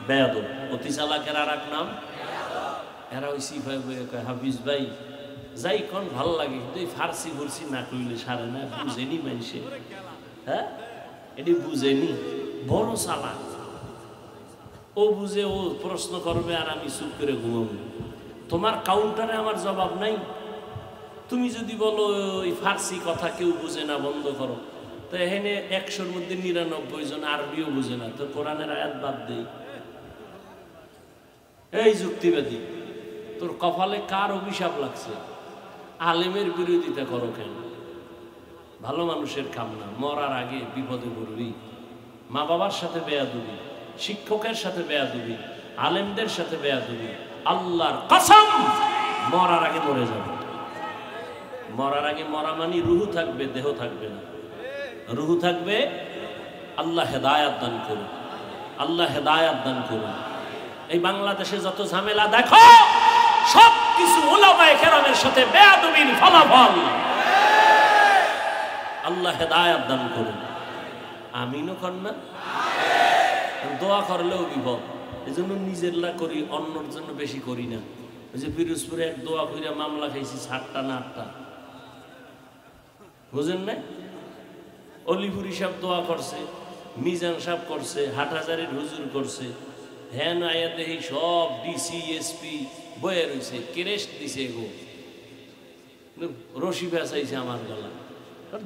বেয়াদব। অতি চালাকের আর এক নাম এরা ওই সিফাই বইয়ে কয় হাফিজ ভাই যাই কোন ভাল লাগে, কিন্তু এই ফার্সি ফুরসি না কইলে সারে না, বুঝেনি মানুষে। হ্যাঁ, এটি বুঝেনি, বড় চালাক। ও বুঝে, ও প্রশ্ন করবে আর আমি চুপ করে ঘুমাবো। তোমার কাউন্টারে আমার জবাব নাই। তুমি যদি বলো ওই ফার্সি কথা কেউ বুঝে না, বন্ধ করো, তো এখানে 100-র মধ্যে 99 জন আরবিও বুঝে না, তো কোরআনের আয়াত বাদ দেই। এই যুক্তিবাদী, তোর কপালে কার অভিশাপ লাগছে? আলেমের বিরোধিতা করো কেন? ভালো মানুষের কাম না, মরার আগে বিপদে পড়বি। মা বাবার সাথে বেয়াদবি, শিক্ষকের সাথে বেয়াদবি, আলেমদের সাথে বেয়াদবি। আল্লাহর কসম, মরার আগে মরে যাবে। মরার আগে মরা মানি রুহু থাকবে, দেহ থাকবে না। রুহু থাকবে। আল্লাহ হেদায়াত দান করুন, আল্লাহ হেদায়াত দান করুন। এই বাংলাদেশে যত ঝামেলা দেখো, সব কিছু উলামায়ে কেরামের সাথে বেয়াদবির ফলাফল। আল্লাহ হেদায়াত দান করুন। আমিনও কর না? দোয়া করলেও বিপদ। এই জন্য নিজেরলা করি, অন্যর জন্য বেশি করি না। ওই যে পিরোজপুরে এক দোয়া কইরা মামলা খাইছি 7টা না 8টা, বুঝেন না? অলিপুরি সাহেব দোয়া করছে, মিজান সাহেব করছে, হাটহাজারির হুজুর করছে। হ্যান আয়া দেখি সব ডিসি এসপি বয়ে রয়েছে, কেরেস্ট দিছে গো, রশি বেচাইছে আমার গলা।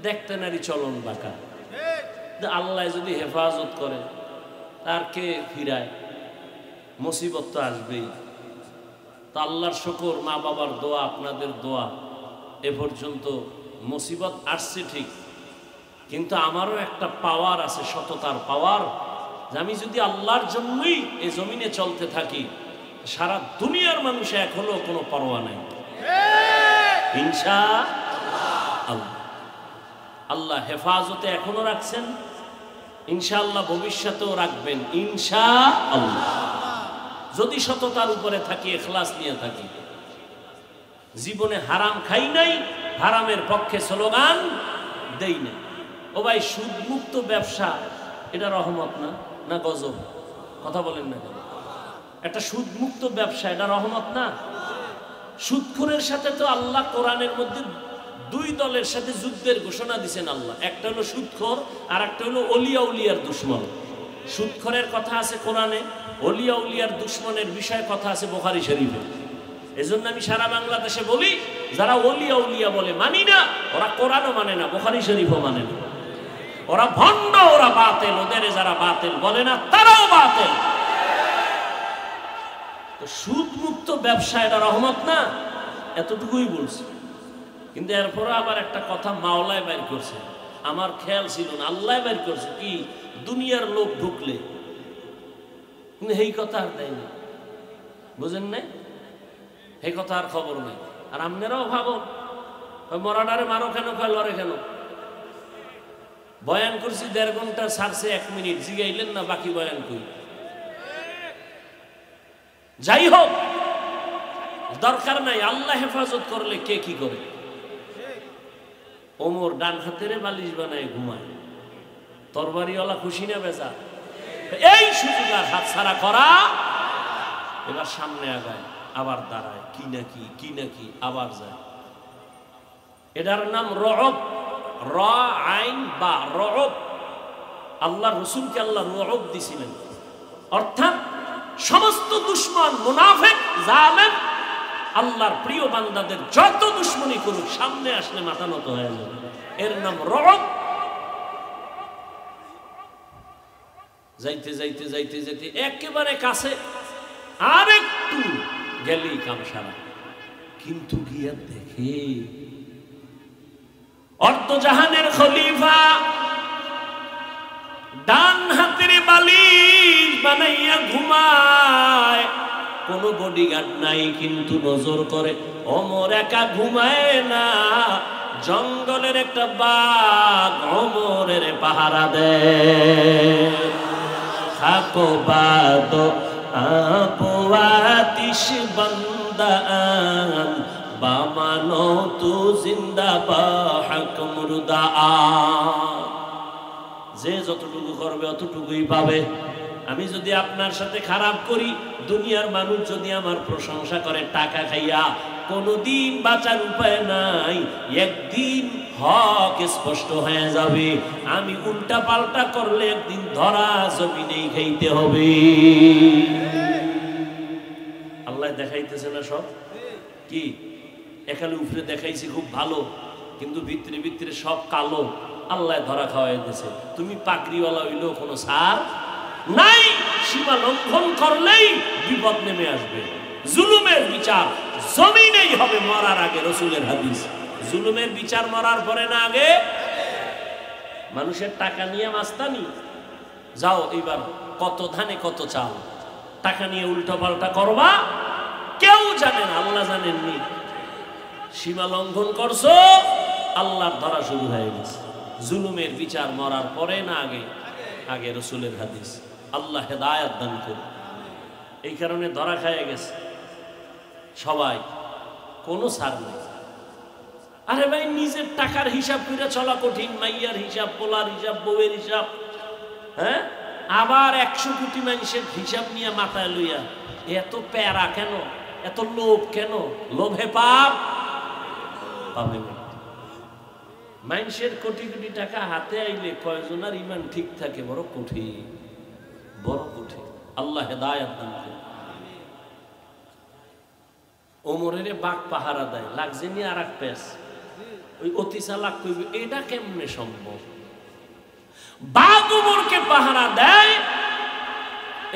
দেখতে নারী চলন বাঁকা। আল্লাহ যদি হেফাজত করে, তার কে ফিরায়? মুসিবত তো আসবেই। তা আল্লাহর শুকর, মা বাবার দোয়া, আপনাদের দোয়া, এ পর্যন্ত মুসিবত আসছে ঠিক, কিন্তু আমারও একটা পাওয়ার আছে, সততার পাওয়ার, যে আমি যদি আল্লাহর জন্যই এই জমিনে চলতে থাকি, সারা দুনিয়ার মানুষে এখনো কোনো পরোয়া নাই। ইনশাআল্লাহ আল্লাহ হেফাজতে এখনো রাখছেন, ইনশাআল্লাহ ভবিষ্যতেও রাখবেন ইনশাআল্লাহ, যদি সততার উপরে থাকি, ইখলাস নিয়ে থাকি। জীবনে হারাম খাই নাই, হারামের পক্ষে স্লোগান দেই না। ও ভাই, সুদমুক্ত ব্যবসা এটা রহমত না, না গজব? কথা বলেন না কেন? একটা সুদমুক্ত ব্যবসা এটা রহমত না? সুদখোরের সাথে তো আল্লাহ কোরআনের মধ্যে 2 দলের সাথে যুদ্ধের ঘোষণা দিয়েছেন আল্লাহ। একটা হলো সুদখোর, আর একটা হলো অলিয়া উলিয়ার দুশ্মন। সুদখোরের কথা আছে কোরআনে, অলিয়া উলিয়ার দুশ্মনের বিষয়ে কথা আছে বুখারী শরীফে। এজন্য আমি সারা বাংলাদেশে বলি, যারা অলিয়া উলিয়া বলে মানি না, ওরা কোরআনও মানে না, বুখারী শরীফও মানে না। ওরা ভণ্ড, ওরা বাতিল। ওদের যারা বাতিল বলে না, তারাও বাতিল। তো সুদ মুক্ত ব্যবসা এটা রহমত না? এতটুকুই বলছি। কিন্তু এরপরে আবার একটা কথা মাওলায় বাইর করছে, আমার খেয়াল ছিল না, আল্লাহ বাইর করছে। কি? দুনিয়ার লোক ঢুকলে, কিন্তু এই কথা আর দেয় না, বুঝেন না? এই কথা আর খবর নেই। আর আপনারাও ভাবো, মরাডারে মারো কেন, কয় লড়ে কেন? বয়ান করছি 1.5 ঘন্টা, ছাড়ছে 1 মিনিট, জিগাইলেন না বাকি বয়ান কই? যাই হোক, দরকার নাই। আল্লাহ হেফাজত করলে কে কি করে? ওমর ডান হাতের বালিশ বানায় ঘুমায়, তরবারিওয়ালা খুশি না বেজা? এই সুযোগ আর হাত ছাড়া করা। এবার সামনে আগায়, আবার দাঁড়ায়, কি নাকি কি নাকি, আবার যায়। এটার নাম রব। র আইন বা রব। আল্লাহ রসুলকে আল্লাহ রব দিছিলেন। অর্থাৎ সমস্ত দুশ্মন, মুনাফিক, জালেম, আল্লাহর প্রিয় বান্দাদের যত দুশ্মনী করুক, সামনে আসলে মাথা নত হয়ে যাবে। এর নাম রব। যাইতে যাইতে যাইতে যাইতে একেবারে কাছে, আর একটু গেলেই কাম সারা। কিন্তু গিয়া দেখে অর্ধজাহানের খলিফা ডান হাতের বালিশ বানাইয়া ঘুমায়, কোনো বডিগার্ড নাই, কিন্তু নজর করে। ওমর একা ঘুমায় না, জঙ্গলের একটা বাঘ ওমরের পাহারা দেয়। খাকো বাদো আপওয়াতিশ বান্দান বামানো তু জিন্দা বা হক মুর্দা। যে যতটুকু করবে অতটুকুই পাবে। আমি যদি আপনার সাথে খারাপ করি, দুনিয়ার মানুষ যদি আমার প্রশংসা করে টাকা খাইয়া, কোনদিন বাঁচার উপায় নাই, একদিন হক স্পষ্ট হয়ে যাবে। আমি উল্টা পাল্টা করলে একদিন ধরা জমিনেই খাইতে হবে। আল্লাহ দেখাইতেছে না সব কি? এখানে উপরে দেখাইছি খুব ভালো, কিন্তু ভিতরে ভিতরে সব কালো। আল্লাহ ধরা খাওয়াই দিয়েছে। তুমি পাগড়িওয়ালা হইলেও কোনো সার নাই। সীমা লঙ্ঘন করলেই বিপদ নেমে আসবে। জুলুমের বিচার জমিনেই হবে মরার আগে। রসুলের হাদিস, জুলুমের বিচার মরার পরে না আগে। মানুষের টাকা নিয়ে মাস্তানি, যাও এবার কত ধানে কত চাল, টাকা নিয়ে উল্টো পাল্টা করবা, কেউ জানে না, আল্লাহ জানেননি। সীমা লঙ্ঘন করছো, আল্লাহর ধরা শুরু হয়ে গেছে। জুলুমের বিচার মরার পরে না আগে? আগে। রসুলের হাদিস। আল্লাহ হেদায়াত দান করে। এই কারণে ধরা খায় গেছে সবাই, কোনো ছাড় নেই। আরে ভাই, নিজের টাকার হিসাব করে চলা কঠিন। মাইয়ার হিসাব, পোলার হিসাব, বউয়ের হিসাব, হ্যাঁ, আবার 100 কোটি মানুষের হিসাব নিয়ে মাথায় লইয়া এত প্যারা কেন? এত লোভ কেন? লোভে পাপ পাবে না। মানুষের কোটি কোটি টাকা হাতে আইলে কয়জনের ইমান ঠিক থাকে? বড় কঠিন, বড় কঠিন। আল্লাহ হেদায়াত দান করে। ওমরের বাঘ পাহারা দেয়, লাগছে নিয়ে আর এক পেস, ওই অতি চালাক কইবে এটা কেমনে সম্ভব? বাঘ ওমরকে পাহারা দেয়।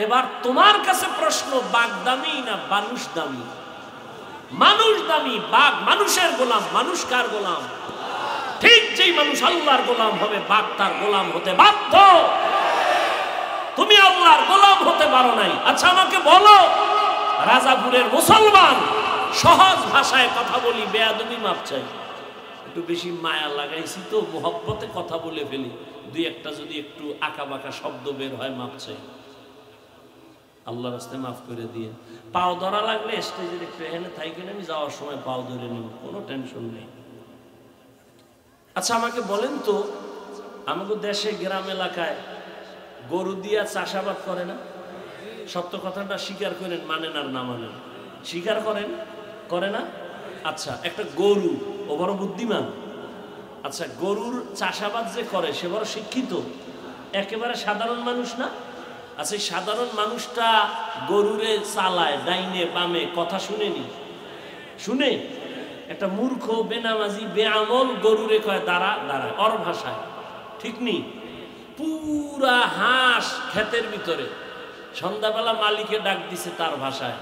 এবার তোমার কাছে প্রশ্ন, বাঘ দামি না মানুষ দামি? মানুষ দামি। বাঘ মানুষের গোলাম। মানুষ কার গোলাম? ঠিক যেই মানুষ আল্লাহর গোলাম হবে, বাঘ তার গোলাম হতে বাধ্য। তুমি আল্লাহর গোলাম হতে পারো নাই। আচ্ছা আমাকে বলো, রাজাপুরের মুসলমান, সহজ ভাষায় কথা বলি, বেয়াদবি মাপ চাই। একটু বেশি মায়া লাগাইছি তো, মোহব্বতে কথা বলে ফেলি, দুই একটা যদি একটু আঁকা বাঁকা শব্দ বের হয় মাপ চাই। আল্লাহর রাস্তায় মাফ করে দিয়ে। পাও ধরা লাগলে স্টেজের একটু এখানে থাইকেন, আমি যাওয়ার সময় পাও ধরে নিব, কোনো টেনশন নেই। আচ্ছা আমাকে বলেন তো, আমাদের দেশে গ্রাম এলাকায় গরু দিয়া চাষাবাদ করে না? সত্য কথাটা স্বীকার করেন, মানেন আর না মানেন, স্বীকার করেন, করে না? আচ্ছা, একটা গরু, ও বড় বুদ্ধিমান। আচ্ছা, গরুর চাষাবাদ যে করে সে বড় শিক্ষিত, একেবারে সাধারণ মানুষ না? আচ্ছা, এই সাধারণ মানুষটা গরুরে চালায় ডাইনে বামে, কথা শুনেনি? শুনে? একটা মূর্খ বেনামাজি বেআমল গরুরে কয় দাঁড়া দাঁড়া, ওর ভাষায়, ঠিক নি? পুরা হাঁস ক্ষেতের ভিতরে। সন্ধ্যাবেলা মালিকে ডাক দিছে তার ভাষায়,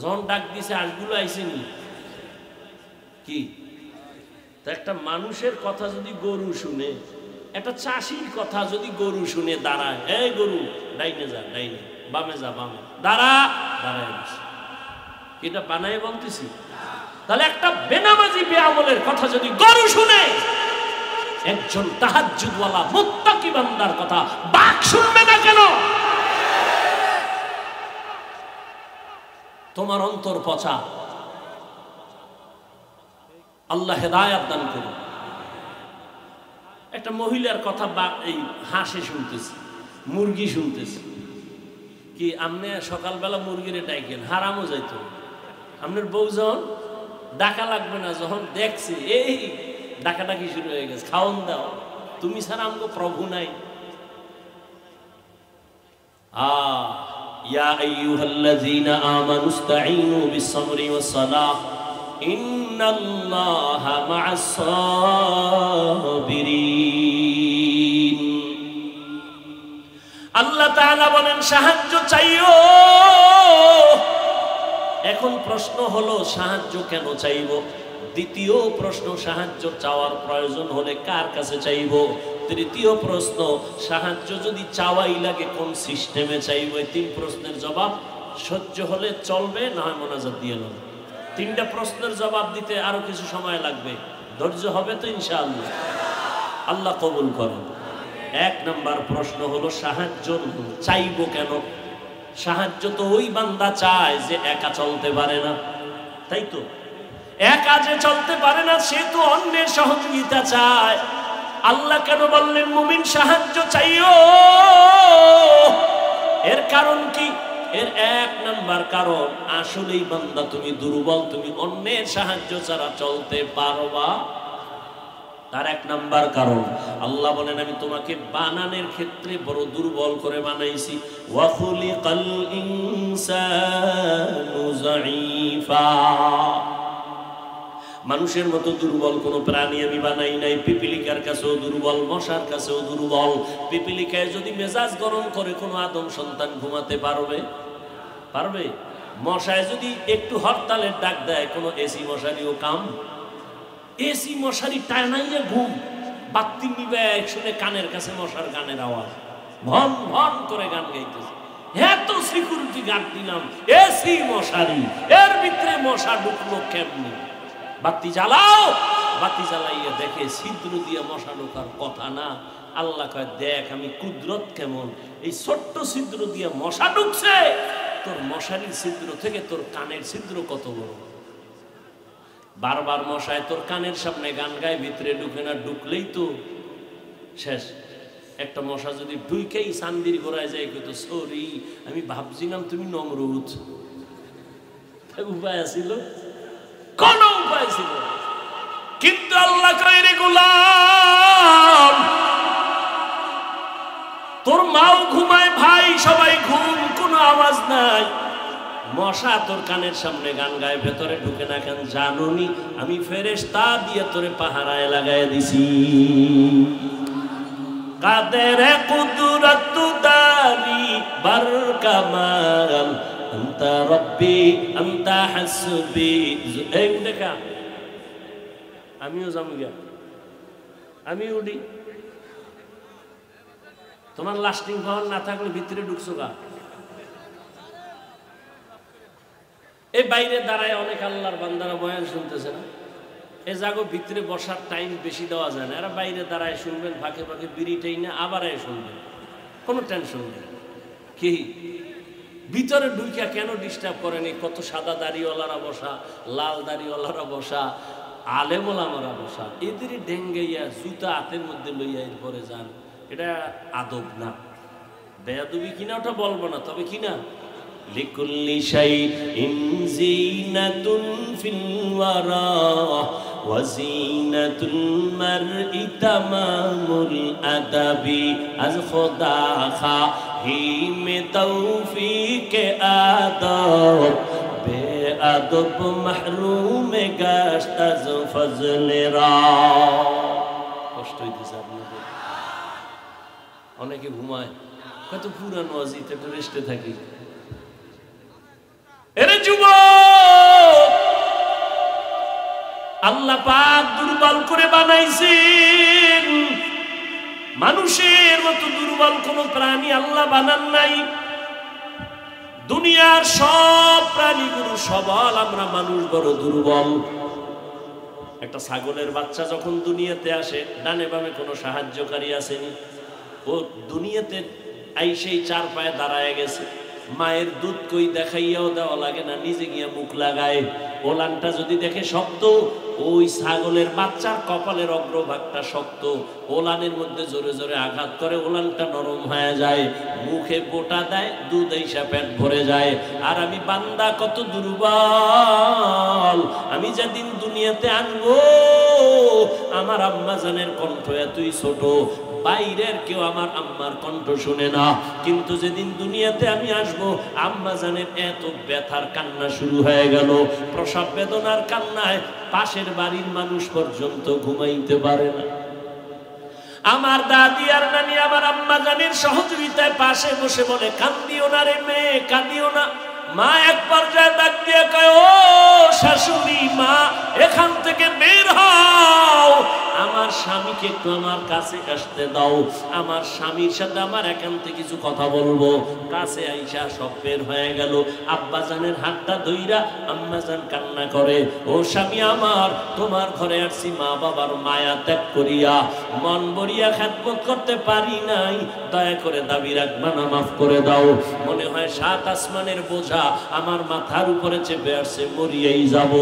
যখন ডাক দিছে হাঁসগুলো আইসেনি কি? তা একটা মানুষের কথা যদি গরু শুনে, একটা চাষির কথা যদি গরু শুনে দাঁড়ায়, এই গরু ডাইনে যা ডাইনে, বামে যা বামে, দাঁড়া দাঁড়ায় গেছে, এটা বানায় বলতেছি। তাহলে একটা বেনামাজি বেআমলের কথা যদি গরু শুনে, একজন তাহাজ্জুদওয়ালা মুত্তাকি বান্দার কথা বাঘ শুনবে না কেন? তোমার অন্তর পচা। আল্লাহ হেদায়াত দান করুন। একটা মহিলার কথা এই হাঁসে শুনতেছি, মুরগি শুনতেছি। কি আপনি সকালবেলা মুরগিরে ডাইকেন, হারামও যাইতো। আপনার বউ যখন ডাকা লাগবে না, যখন দেখছে এই ডাকাডাকি শুরু হয়ে গেছে, খাওন দাও, তুমি ছাড়া আমগো প্রভু নাই। ইয়া আইয়ুহাল্লাযীনা আমানুস্তাঈনু বিস-সাবরি ওয়াস-সালাহ ইন্নাল্লাহা মা'আস-সাবিরিন। আল্লাহ তাআলা বলেন সাহায্য চাইও। এখন প্রশ্ন হলো সাহায্য কেন চাইব? দ্বিতীয় প্রশ্ন, সাহায্য চাওয়ার প্রয়োজন হলে কার কাছে চাইব? তৃতীয় প্রশ্ন, সাহায্য যদি চাওয়াই লাগে কোন সিস্টেমে চাইব? এই তিন প্রশ্নের জবাব সহ্য হলে চলবে, না হয় মোনাজাত দিয়ে নাও। 3টা প্রশ্নের জবাব দিতে আরো কিছু সময় লাগবে, ধৈর্য হবে তো ইনশাআল্লাহ? আল্লাহ কবুল করেন। 1 নাম্বার প্রশ্ন হলো সাহায্য চাইবো কেন? সাহায্য তো ওই বান্দা চায় যে একা চলতে পারে না, তাই তো? একা যে চলতে পারে না সে তো অন্যের সহযোগিতা চায়। আল্লাহ কেন বললেন মুমিন সাহায্য চাইও? এর কারণ কি? এর 1 নাম্বার কারণ, আসলেই বান্দা তুমি দুর্বল, তুমি অন্যের সাহায্য ছাড়া চলতে পারবা। তার 1 নাম্বার কারণ, আল্লাহ বলেন আমি তোমাকে বানানোর ক্ষেত্রে বড় দুর্বল করে বানাইছি। ওয়া খুলিকাল ইনসানু যায়ীফা, মানুষের মতো দুর্বল কোন প্রাণী আমি বানাই নাই। পিপিলিকার কাছেও দুর্বল, মশার কাছেও দুর্বল। পিপিলিকায় যদি মেজাজ গরম করে কোনো আদম সন্তান ঘুমাতে পারবে? পারবে? মশায় যদি একটু হরতালের ডাক দেয়, কোনো এসি মশারিও কাম? এসি মশারি টানাইয়া ঘুম, বাতি নিবে শুনে কানের কাছে মশার গানের আওয়াজ, ভন ভন করে গান গাইতেছে। এত সিকিউরিটি গার্ড দিলাম, এসি মশারি, এর ভিতরে মশা ঢুকলো কেমনি? বাতি জ্বালাও, বাতি জ্বালাইয়া দেখে ছিদ্র দিয়ে মশা ঢোকার কথা না। আল্লাহ কয় দেখ আমি কুদরত কেমন, এই ছোট্ট ছিদ্র দিয়ে মশা ঢুকছে, তোর মশারির ছিদ্র থেকে তোর কানের ছিদ্র কত বড়। বারবার মশায় তোর কানের সামনে গান গায়, ভিতরে ঢুকে না, ঢুকলেই তো শেষ। একটা মশা যদি ঢুকেই চান্দির গোড়ায় যায়, কত সরি আমি ভাবছিলাম তুমি নমরুদ। উপায় ছিল? কোন উপায় ছিল? কিন্তু আল্লাহ কয় রে গোলাম, তোর মাও ঘুমায়, ভাই সবাই ঘুম, কোনো আওয়াজ নাই। মশা তোর কানের সামনে গান গায়, ভেতরে ঢুকে না কেন জানুনি? আমি ফেরেশতা দিয়ে তোরে পাহারায় লাগায় দিছি। কাদের কুদরত দারি বার কামাল, আনতা রব্বি আনতা হাসবি। এই দেখা আমিও যাবো গিয়া, আমি উঠি। তোমার লাস্টিং পাওয়ার না থাকলে ভিতরে ঢুকছো গা? এই বাইরে দাঁড়ায় অনেক আল্লাহর বান্দারা বয়ান শুনতেছে না? এ জাগো ভিতরে বসার টাইম বেশি দেওয়া যায় না, এরা বাইরে দাঁড়ায় শুনবেন, ফাঁকে ফাঁকে বিড়িটাই না আবার শুনবেন, কোনো টেনশন নেই। কি ভিতরে ঢুকিয়া কেন ডিস্টার্ব করেনি? কত সাদা দাড়িওয়ালারা বসা, লাল দাড়িওয়ালারা বসা, আলেমোলামারা বসা, এদেরই ডেঙ্গাইয়া জুতা হাতের মধ্যে লইয়া এরপরে যান, এটা আদব না। বেয়াদবি কিনা ওটা বলবো না, তবে কিনা লিকুল্লি শাইইন যিনাতুন ফিল ওয়ারা ওয়া যিনাতুল মারই তামামুল আদাবি। আজ খোদা খাহিমে তৌফিকে আদব, বেআদব মাহরুমে গাশত আজ ফজলেরা। কষ্ট হইতেছে আপনাদের? অনেকে ঘুমায়, কত পুরানো ওয়াজিত, একটু রেস্টে থাকি। এরে যুবক, আল্লাহ পাক দুর্বল করে বানাইছেন। মানুষের মতো দুর্বল কোন প্রাণী আল্লাহ বানান নাই। দুনিয়ার সব প্রাণীগুলো সবল, আমরা মানুষ বড় দুর্বল। একটা ছাগলের বাচ্চা যখন দুনিয়াতে আসে, ডানে বামে কোনো সাহায্যকারী আসেনি, ও দুনিয়াতে আইসেই 4 পায়ে দাঁড়ায় গেছে। মায়ের দুধ কই দেখাইয়াও দেওয়া লাগে না, নিজে গিয়া মুখ লাগায়। ওলানটা যদি দেখে শক্ত, ওই ছাগলের বাচ্চার কপালের অগ্রভাগটা শক্ত, ওলানের মধ্যে জোরে জোরে আঘাত করে, ওলানটা নরম হয়ে যায়, মুখে বোটা দেয়, দুধ এইসা পেট ভরে যায়। আর আমি বান্দা কত দুর্বল, আমি যেদিন দুনিয়াতে আনবো আমার আম্মা জানের কণ্ঠ এতই ছোট, বাইরের কেউ আমার আম্মার কণ্ঠ শুনে না। কিন্তু যেদিন দুনিয়াতে আমি আসবো, আম্মা জানের এত ব্যথার কান্না শুরু হয়ে গেল, প্রসব বেদনার কান্নায় পাশের বাড়ির মানুষ পর্যন্ত ঘুমাইতে পারে না। আমার দাদি আর নানি আমার আম্মা জানের সহযোগিতায় পাশে বসে বলে, কান্দিও না রে মেয়ে, কান্দিও না। মা এক পর্যায়ে ডাক দিয়ে কয়, ও শাশুড়ি মা, এখান থেকে বের হও, আমার স্বামীকে একটু আমার কাছে আসতে দাও, আমার স্বামীর সাথে আমার একান্তে কিছু কথা বলবো। কাছে আইসা সব বের হয়ে গেল। আব্বাজানের হাতটা ধইরা আম্মাজান কান্না করে, ও স্বামী আমার, তোমার ঘরে আসছি মা বাবার মায়া ত্যাগ করিয়া, মন ভরিয়া খেদমত করতে পারি নাই, দয়া করে দাবি রাখবা না, মাফ করে দাও। মনে হয় 7 আসমানের বোঝা আমার মাথার উপরে চেপে আসছে, মরিয়েই যাব,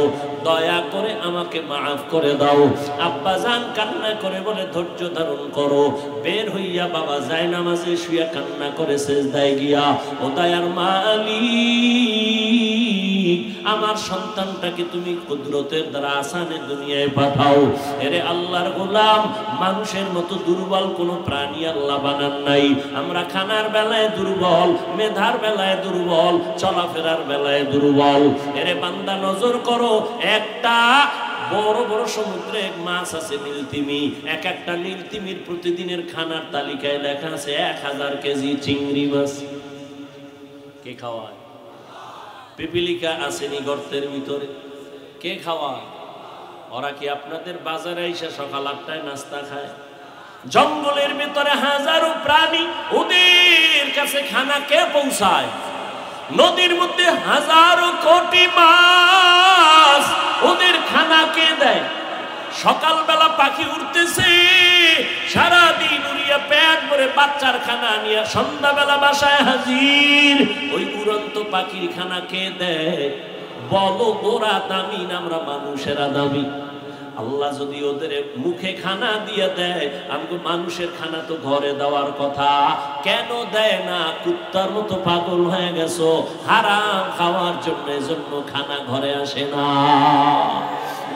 দয়া করে আমাকে মাফ করে দাও। আব্বাজান কান্না করে বলে, ধৈর্য ধারণ করো। বের হইয়া বাবা যায় নামাজে শুয়ে কান্না করে সেজদায় গিয়া, ও দয়ার মালিক, আমার সন্তানটাকে তুমি কুদরতের দ্বারা আসানে দুনিয়ায় পাঠাও। এরে আল্লাহর গোলাম, মানুষের মতো দুর্বল কোন প্রাণী আল্লাহ বানান নাই। আমরা খানার বেলায় দুর্বল, মেধার বেলায় দুর্বল, চলাফেরার বেলায় দুর্বল। এরে বান্দা নজর করো, একটা বড় বড় সমুদ্রে মাছ আছে নীলতিমি, এক একটা নীলতিমির প্রতিদিনের খানার তালিকায় লেখা আছে 1000 কেজি চিংড়ি মাছ। কে খাওয়ায়? পিপিলিকা আসেনি গর্তের ভিতরে, কে খাওয়ায়? ওরা কি আপনাদের বাজারে এসে সকাল 8টায় নাস্তা খায়? জঙ্গলের ভিতরে হাজারো প্রাণী, ওদের কাছে খানা কে পৌঁছায়? নদীর মধ্যে হাজারো কোটি মাছ, ওদের খানা কে দেয়? সকালবেলা পাখি উঠতেছে, সারাদিন উড়িয়া পেট ভরে বাচ্চার খানা নিয়ে সন্ধ্যাবেলা বাসায় হাজির। ওই উড়ন্ত পাখির খানা কে দেয়? বলো, ওরা দামি না আমরা মানুষেরা দামি? আল্লাহ যদি ওদের মুখে খানা দিয়ে দেয়, আমাকে মানুষের খানা তো ঘরে দেওয়ার কথা, কেন দেয় না? কুত্তার মতো পাগল হয়ে গেছো হারাম খাওয়ার জন্য, এজন্য খানা ঘরে আসে না।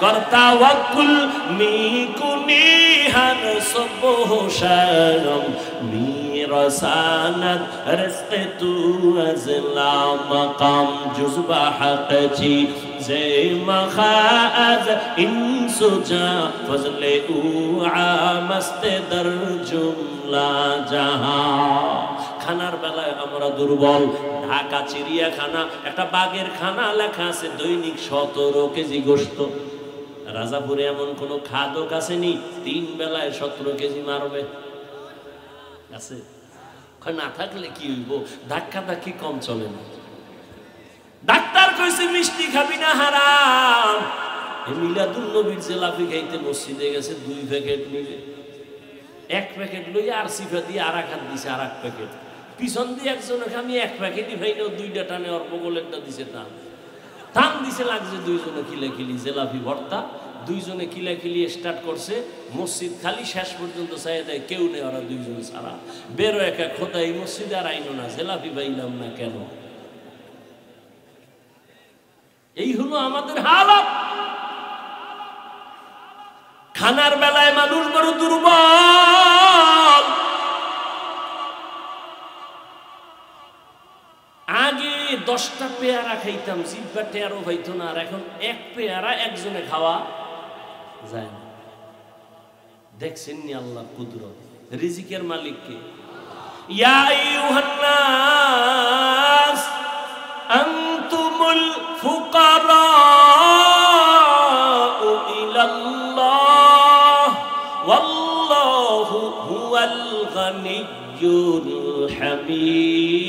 গর্তাওয়াকুল মিকুনি হার সবহশারম মিরাসানাত রিজকে তু আজলা মাকাম জুজবা হাকজি জে মাখাজ ইনসুজা ফজলে উ আমস্তে দর জুমলা জাহা। খানার বেলায় আমরা দুর্বল। ঢাকা চিড়িয়াখানা একটা বাঘের খানা লেখা আছে দৈনিক 17 কেজি গোশত। রাজাপুরে এমন কোন খাদক আসেনি 3 বেলায় 17 কেজি মারবে? আছে? না থাকলে কি হইব? ধাক্কা ধাক্কি কম চলে না। ডাক্তার কইছে মিষ্টি খাবি না, হারাম। মিলাদুন নবীর জিলাপি খাইতে মসজিদে গেছে 2 প্যাকেট নিলে, 1 প্যাকেট লইয়া আর সিফা দিয়ে আর এক হাত দিছে, আর 1 প্যাকেট পিছন দিয়ে একজনকে আমি 1 প্যাকেটই ভাইলেও 2টা টানে ওর বগলেরটা দিছে টান দিছে, লাগছে 2 জনে কিলাকিলি জিলাপি ভর্তা। 2 জনে কিলাকিলি স্টার্ট করছে, মসজিদ খালি, শেষ পর্যন্ত চাই দেয় কেউ নেই, ওরা 2 জন ছাড়া। বেরো একা খোদা, এই মসজিদে আর আইনো না, জিলাপি পাইলাম না কেন? এই হলো আমাদের হালত। খানার বেলায় মানুষ বড় দুর্বল। আগে 10টা পেয়ারা খাইতাম, জিব্বা টেরো হইতো না, আর এখন 1 পেয়ারা একজনে খাওয়া যায় না। দেখছেন নি আল্লাহ কুদরত? রিজিকের মালিক কে? ইয়া আইয়ুহান নাস আনতুমুল ফুকারাউ ইলাল্লাহ ওয়াল্লাহু হুয়াল গানিয়্যুল হামিদ।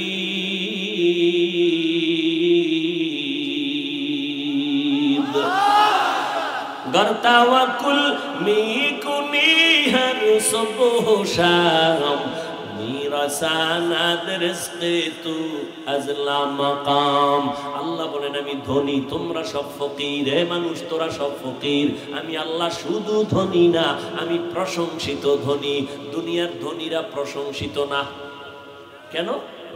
গর্তাওয়াকুল মিকুনি হর সুবহশারম মিরাসানাত রিজকে তু আজলা মাকাম। আল্লাহ বলেন, আমি ধনী, তোমরা সব ফকির। হে মানুষ, তোরা সব ফকির। আমি আল্লাহ শুধু ধনী না, আমি প্রশংসিত ধনী। দুনিয়ার ধনীরা প্রশংসিত না কেন?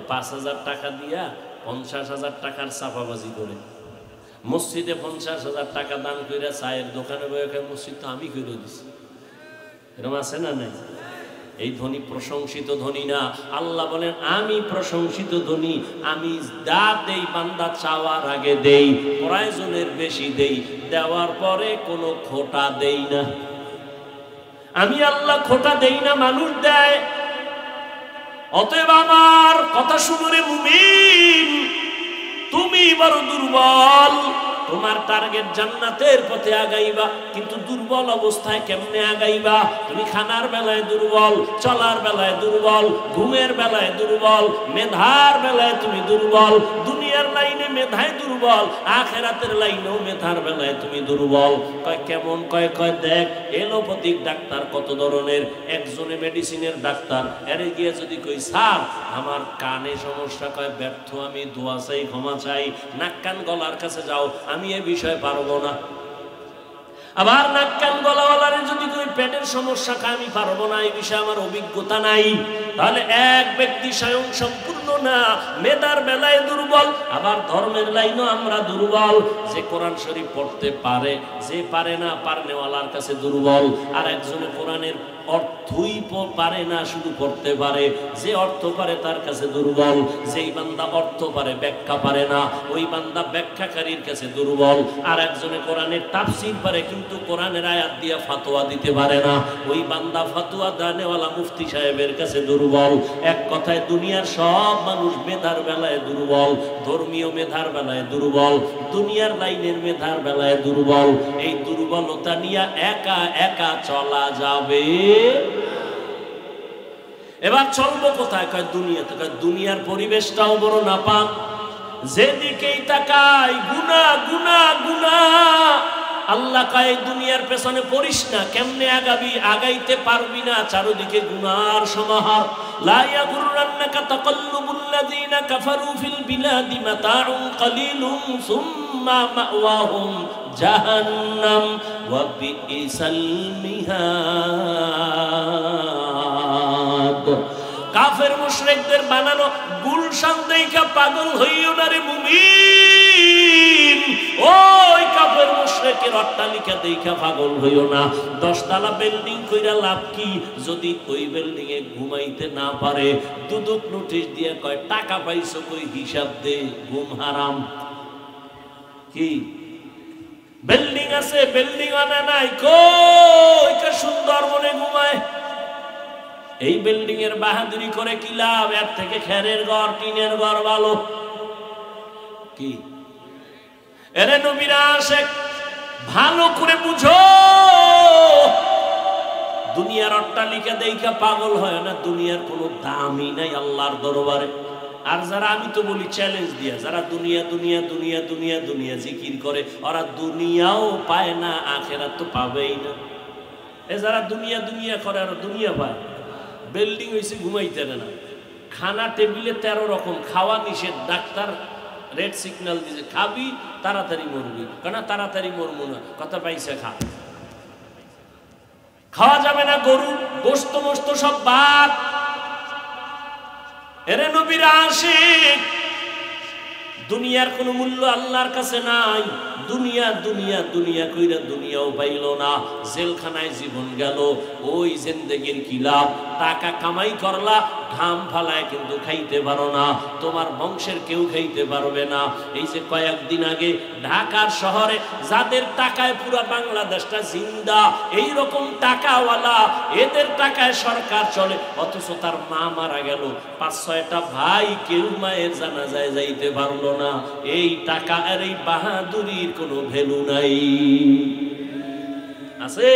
5,000 টাকা দিয়া 50,000 টাকার চাপাবাজি করে, মসজিদে 50,000 টাকা দান করে চায়ের দোকানে বয়ে মসজিদ তো আমি করে দিছি, এরকম আছে না নাই? এই ধনী প্রশংসিত ধনী না। আল্লাহ বলেন, আমি প্রশংসিত ধনী। আমি যা দেই বান্দা চাওয়ার আগে দেই, প্রয়োজনের বেশি দেই, দেওয়ার পরে কোনো খোটা দেই না। আমি আল্লাহ খোটা দেই না, মানুষ দেয়। অতএব আমার কথা শুনো রে মুমিন, তুমি বড় দুর্বল। তোমার টার্গেট জান্নাতের পথে আগাইবা, কিন্তু দুর্বল অবস্থায় কেমনে আগাইবা? তুমি খানার বেলায় দুর্বল, চলার বেলায় দুর্বল, ঘুমের বেলায় দুর্বল, মেধার বেলায় তুমি দুর্বল, দুনিয়ার লাইনে মেধায় দুর্বল, আখেরাতের লাইনেও মেধার বেলায় তুমি দুর্বল। কয় কেমন? কয় দেখ এলোপ্যাথিক ডাক্তার কত ধরনের। একজনে মেডিসিনের ডাক্তার, এরে গিয়ে যদি কই স্যার আমার কানে সমস্যা, কয় ব্যর্থ আমি, দোয়া চাই, ক্ষমা চাই, নাক কান গলার কাছে যাও, আমি এ বিষয়ে পারবো না। আবার নাক কান গলাওয়ালারে যদি কই পেটের সমস্যা, কয় আমি পারবো না, এই বিষয়ে আমার অভিজ্ঞতা নাই। তাহলে এক ব্যক্তি স্বয়ং সম্পূর্ণ না, মেধার বেলায় দুর্বল, আবার ধর্মের লাইনও আমরা দুর্বল। যে কোরআন শরীফ পড়তে পারে, যে পারে না পারনেওয়ালার কাছে দুর্বল। আর একজনে কোরআনের অর্থই পারে না, শুধু পড়তে পারে, যে অর্থ পারে তার কাছে দুর্বল। যেই বান্দা অর্থ পারে ব্যাখ্যা পারে না, ওই বান্দা ব্যাখ্যাকারীর কাছে দুর্বল। আর একজনে কোরআনের তাফসীর পারে কিন্তু কোরআনের আয়াত দিয়ে ফতোয়া দিতে পারে না, ওই বান্দা ফতোয়া দানেওয়ালা মুফতি সাহেবের কাছে দুর্বল। এক কথায় দুনিয়ার সব মানুষ মেধার বেলায় দুর্বল, ধর্মীয় মেধার বেলায় দুর্বল, দুনিয়ার লাইনের মেধার বেলায় দুর্বল। এই দুর্বলতা নিয়ে একা একা চলা যাবে। এবার চলবো কোথায়? কয় দুনিয়াতে। কয় দুনিয়ার পরিবেশটাও বড় নাপাক, যেদিকেই তাকাই গুনাহ গুনাহ গুনাহ। আল্লাহ কয় দুনিয়ার পেছনে পড়িস না, কেমনে আগাবি? আগাইতে পারবি না, চারদিকে গুনার সমাহার। লা ইয়াগুররান্নাকা তাকাল্লুবুল লাযিনা কাফারু ফিল বিলাদি মাতাউন কালিলুন সুম্মা মাওয়াহুম জাহান্নাম ওয়া বিইসাল মিহাদ। কাফের মুশরিকদের বানানো গুলশান দেইখা পাগল হইও না রে মুমিন। ওই কাফের মুশরিকের অট্টালিকা দেইখা পাগল হইও না। 10 তলা বিল্ডিং কইরা লাভ কি যদি ওই বিল্ডিং এ ঘুমাইতে না পারে? দুদক নোটিশ দিয়ে কয় টাকা পাইছো কই হিসাব দে, ঘুম হারাম। কি বিল্ডিং আছে, বিল্ডিং আনা নাই, কই কা সুন্দরবনে ঘুমায়। এই বিল্ডিং এর বাহাদুরি করে কি লাভ? এর থেকে খেরের ঘর, টিনের ঘর ভালো। কি এরে নবীরা আশেক, ভালো করে বুঝো, দুনিয়ার অট্টালিকা দেইখা পাগল হয় না। দুনিয়ার কোনো দামই নাই আল্লাহর দরবারে। আর যারা, আমি তো বলি চ্যালেঞ্জ দিয়া, যারা দুনিয়া দুনিয়া দুনিয়া দুনিয়া দুনিয়া জিকির করে, ওরা দুনিয়াও পায় না, আখেরাত তো পাবেই না। এ যারা দুনিয়া দুনিয়া করে আর দুনিয়া পায়, বিল্ডিং হয়েছে ঘুমাইতে না, খানা টেবিলে 13 রকম, খাওয়া নিষেধ, ডাক্তার রেড সিগন্যাল দিয়েছে খাবি তাড়াতাড়ি মরবি, কেন তাড়াতাড়ি মরবো না, কথা পাইছে খা, খাওয়া যাবে না, গরু গোস্ত মোস্ত সব বাদ। এরে নবীরা আশিক, দুনিয়ার কোনো মূল্য আল্লাহর কাছে নাই। দুনিয়া দুনিয়া দুনিয়া কইরা দুনিয়াও পাইল না, জেলখানায় জীবন গেল। ওই জিন্দেগির কি লাভ? টাকা কামাই করলা, ঘাম ফালায় কিন্তু খাইতে পারো না, তোমার বংশের কেউ খাইতে পারবে না। এই যে কয়েকদিন আগে ঢাকার শহরে যাদের টাকায় পুরো বাংলাদেশটা জিন্দা, এই রকম টাকাওয়ালা, এদের টাকায় সরকার চলে, অথচ তার মা মারা গেল, 5-6টা ভাই কেউ মায়ের জানাজায় যাইতে পারলো না। এই টাকা আর এই বাহাদুরির কোনো ভ্যালু নাই। আছে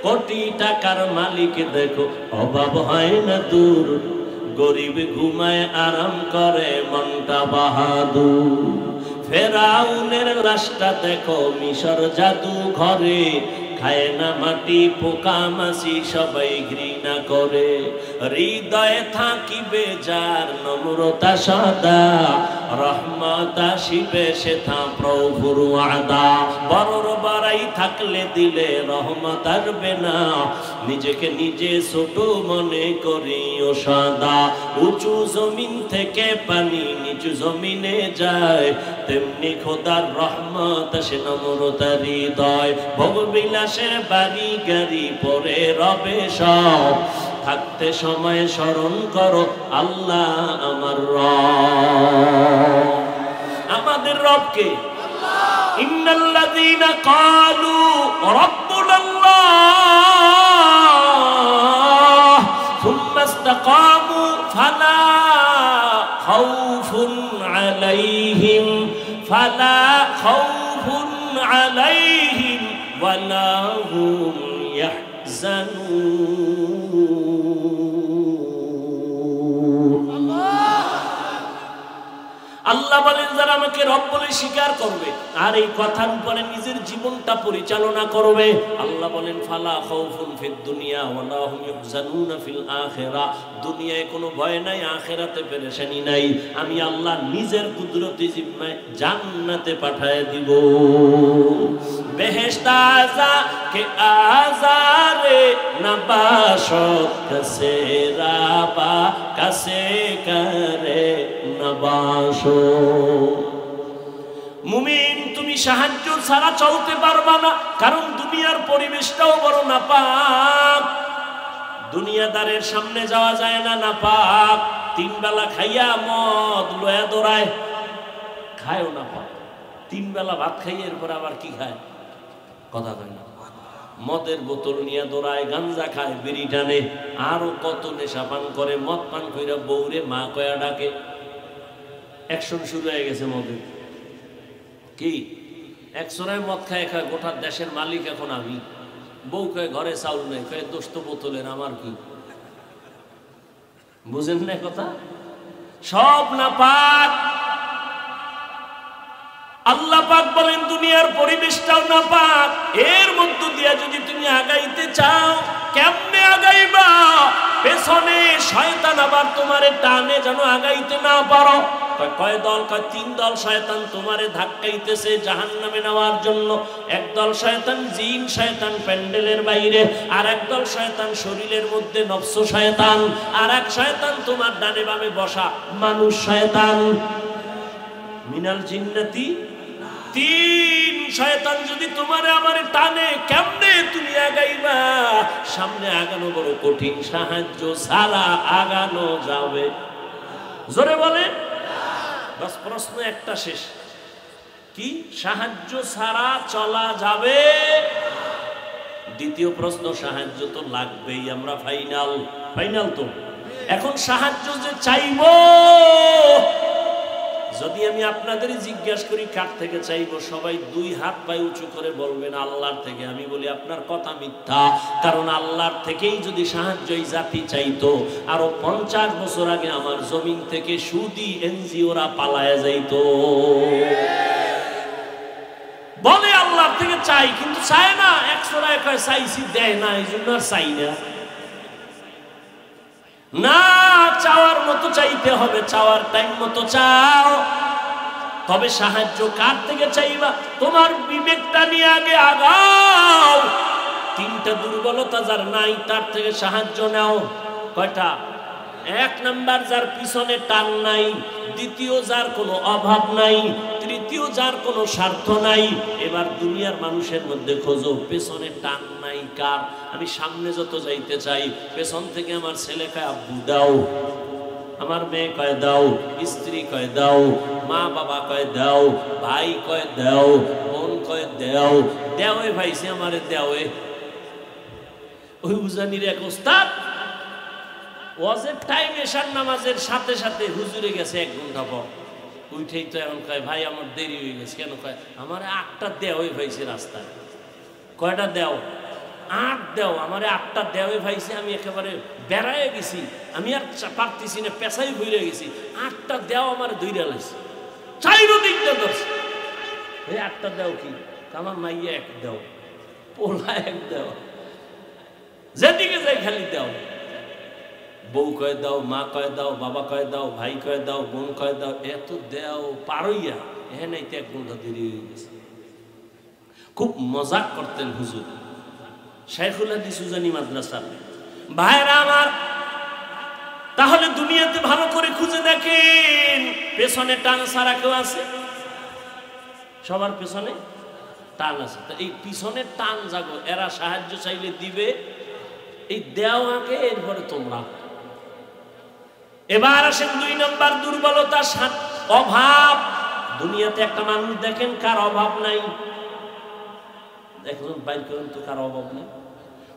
কোটি টাকার মালিক দেখো, অভাব হয় না দূর, গরিব ঘুমায় আরাম করে মনটা বাহাদুর। ফেরাউনের লাশটা দেখো মিশর জাদু ঘরে, খায় না মাটি পোকা মাছি সবাই ঘৃণা করে। হৃদয়ে থাকিবে যার নম্রতা সদা, রহমত আসিবে সেথা প্রভুর ওয়াদা। বড়র বাড়াই থাকলে দিলে রহমত আসবে না, নিজেকে নিজে ছোট মনে করিও সদা। উঁচু জমিন থেকে পানি নিচু জমিনে যায়, তেমনি খোদার রহমত আসে নম্রতার হৃদয়। ভোগবিলাসের বাড়ি গাড়ি পরে রবে সব, থাকতে সময় স্মরণ করো আল্লাহ আমার রব। আমাদের রবকে ইন্নাল্লাযীনা ক্বালু রাব্বুনাল্লাহ সুম্মা ইসতাকামু ফালা খাউফুন আলাইহিম আলাইহিম ওয়া লা হুম ইয়াহজানুন। আল্লাহ বলেন যারা আমাকে রব বলে স্বীকার করবে আর এই কথার উপরে নিজের জীবনটা পরিচালনা করবে, আল্লাহ বলেন ফালা খাউফুন ফিদ দুনিয়া ওয়া লা হুম ইয়াহজানুনা ফিল আখিরাহ, দুনিয়ায় কোনো ভয় নাই, আখিরাতে পেরেশানি নাই। আমি আল্লাহ নিজের কুদরতি জিম্মায় জান্নাতে পাঠায় দিব। বেহেশত আযা কে আজারে নবাশত কাসে রাবা কাসে করে নবাশো। মুমিন তুমি সাহায্য ছাড়া চলতে পারবা না, কারণ দুনিয়ার পরিবেশটাও বড় নাপাক। দুনিয়াদারের সামনে যাওয়া যায় না, নাপাক। তিন বেলা খাইয়া মদ লয়া দৌড়ায়, খায়ও নাপাক। তিন বেলা ভাত খাইয়ে এরপর আবার কি খায়, কথা কয় না। মদের বোতল নিয়ে দৌড়ায়, গাঞ্জা খায়, বিড়ি টানে, আরো কত নেশা পান করে। মদ পান কইরা বউরে মা কয়া ডাকে। অ্যাকশন শুরু হয়ে গেছে মদের। কি একশোরায় মদ খায় খায়, গোটা দেশের মালিক এখন আমি। বউ কয়ে ঘরে চাউল নেই, কয়ে দোস্ত বোতলের, আমার কি? বুঝেন না কথা? সব নাপাক। আল্লাহ পাক বলেন দুনিয়ার পরিবেশটাও নাপাক। এর মধ্য দিয়ে যদি তুমি আগাইতে চাও, কেমনে আগাইবা? পেছনে শয়তান আবার তোমারে টানে যেন আগাইতে না পারো। কয় দল? কয় তিন দল শয়তান তোমারে ধাক্কাইতেছে জাহান্নামে নেওয়ার জন্য। একদল শয়তান জিন শয়তান প্যান্ডেলের বাইরে, আর একদল শয়তান শরীরের মধ্যে নফস শয়তান, আর এক শয়তান তোমার ডানে বামে বসা মানুষ শয়তান। মিনাল জিন্নাতি। তিন শয়তান যদি তোমারে আমারে টানে, কেমনে তুমি আগাইবা? সামনে আগানো বড় কঠিন, সাহায্য ছাড়া আগানো যাবে? জোরে বলে। বাস প্রশ্ন একটা শেষ, কি সাহায্য ছাড়া চলা যাবে? দ্বিতীয় প্রশ্ন, সাহায্য তো লাগবেই, আমরা ফাইনাল তো। এখন সাহায্য যে চাইবো, যদি আমি আপনাদের জিজ্ঞাসা করি কার থেকে চাইবো, সবাই দুই হাত পায়ে উঁচু করে বলবেন আল্লাহর থেকে। আমি বলি আপনার কথা মিথ্যা, কারণ আল্লাহর থেকেই যদি সাহায্য এই জাতি চাইতো, আরো 50 বছর আগে আমার জমিন থেকে সুদি এনজিওরা পালায়া যাইতো। বলে আল্লাহর থেকে চাই, কিন্তু চায় না। 100 কয় চাইছি, দেয় না, এই জন্য আর চাই না। না, চাওয়ার মতো চাইতে হবে, চাওয়ার টাইম মতো চাও। তবে সাহায্য কার থেকে চাইবা? তোমার বিবেকটা নিয়ে আগে আগাও। তিনটা দুর্বলতা যার নাই, তার থেকে সাহায্য নাও। কয়টা? এক নাম্বার, যার পিছনে টান নাই। দ্বিতীয়, যার কোনো অভাব নাই। তৃতীয়, যার কোনো স্বার্থ নাই। এবার দুনিয়ার মানুষের মধ্যে খোঁজো পেছনে টান নাই কার? আমি সামনে যত যাইতে চাই, পেছন থেকে আমার ছেলে কয় আব্বু দাও, আমার মেয়ে কয় দাও, স্ত্রী কয় দাও, মা বাবা কয় দাও, ভাই কয় দাও, বোন কয় দাও। দেওয়ে ভাইছে আমারে দেওয়ে। ওই উজানির এক ওস্তাদ ওয়াজের টাইম, এশার নামাজের সাথে সাথে হুজুরে গেছে 1 ঘন্টা পর। উঠেই তো এখন কয় ভাই আমার দেরি হয়ে গেছে। কেন? কয় আমার 8টা দেওয়ে ভাইছে রাস্তায়। কয়টা দেও? 8 দেও। আমারে 8টা দেওয়ে ভাইছে, আমি একেবারে বেড়ায় গেছি, আমি আর পারতেছি না, পেশাই ভুলে গেছি। 8টা দেও আমার ধইরা লাইছে, চাইরো দিকটা ধরছে। এই 8টা দেও কি? আমার মাইয়া 1 দেও, পোলা 1 দেও, যেদিকে যাই খালি দেও। বউ কয় দাও, মা কয় দাও, বাবা কয় দাও, ভাই কয় দাও, বোন কয় দাও। এত দেও পারইয়া এখানে 1 ঘন্টা দেরি হয়ে গেছে। খুব মজাক করতেন হুজুর, শাইখুল হাদিস উজানি মাদ্রাসার ভাইরা আমার। তাহলে দুনিয়াতে ভালো করে খুঁজে দেখেন, পেছনে টান ছাড়া কেউ আছে? সবার পেছনে টান আছে। তো এই পিছনের টান জাগো, এরা সাহায্য চাইলে দিবে, এই দেওয়াকে এরপরে তোমরা। এবার আসেন 2 নম্বর দুর্বলতা, অভাব। দুনিয়াতে একটা মানুষ দেখেন কার অভাব নাই? একজন বাইর করেন তো কার অভাব নেই?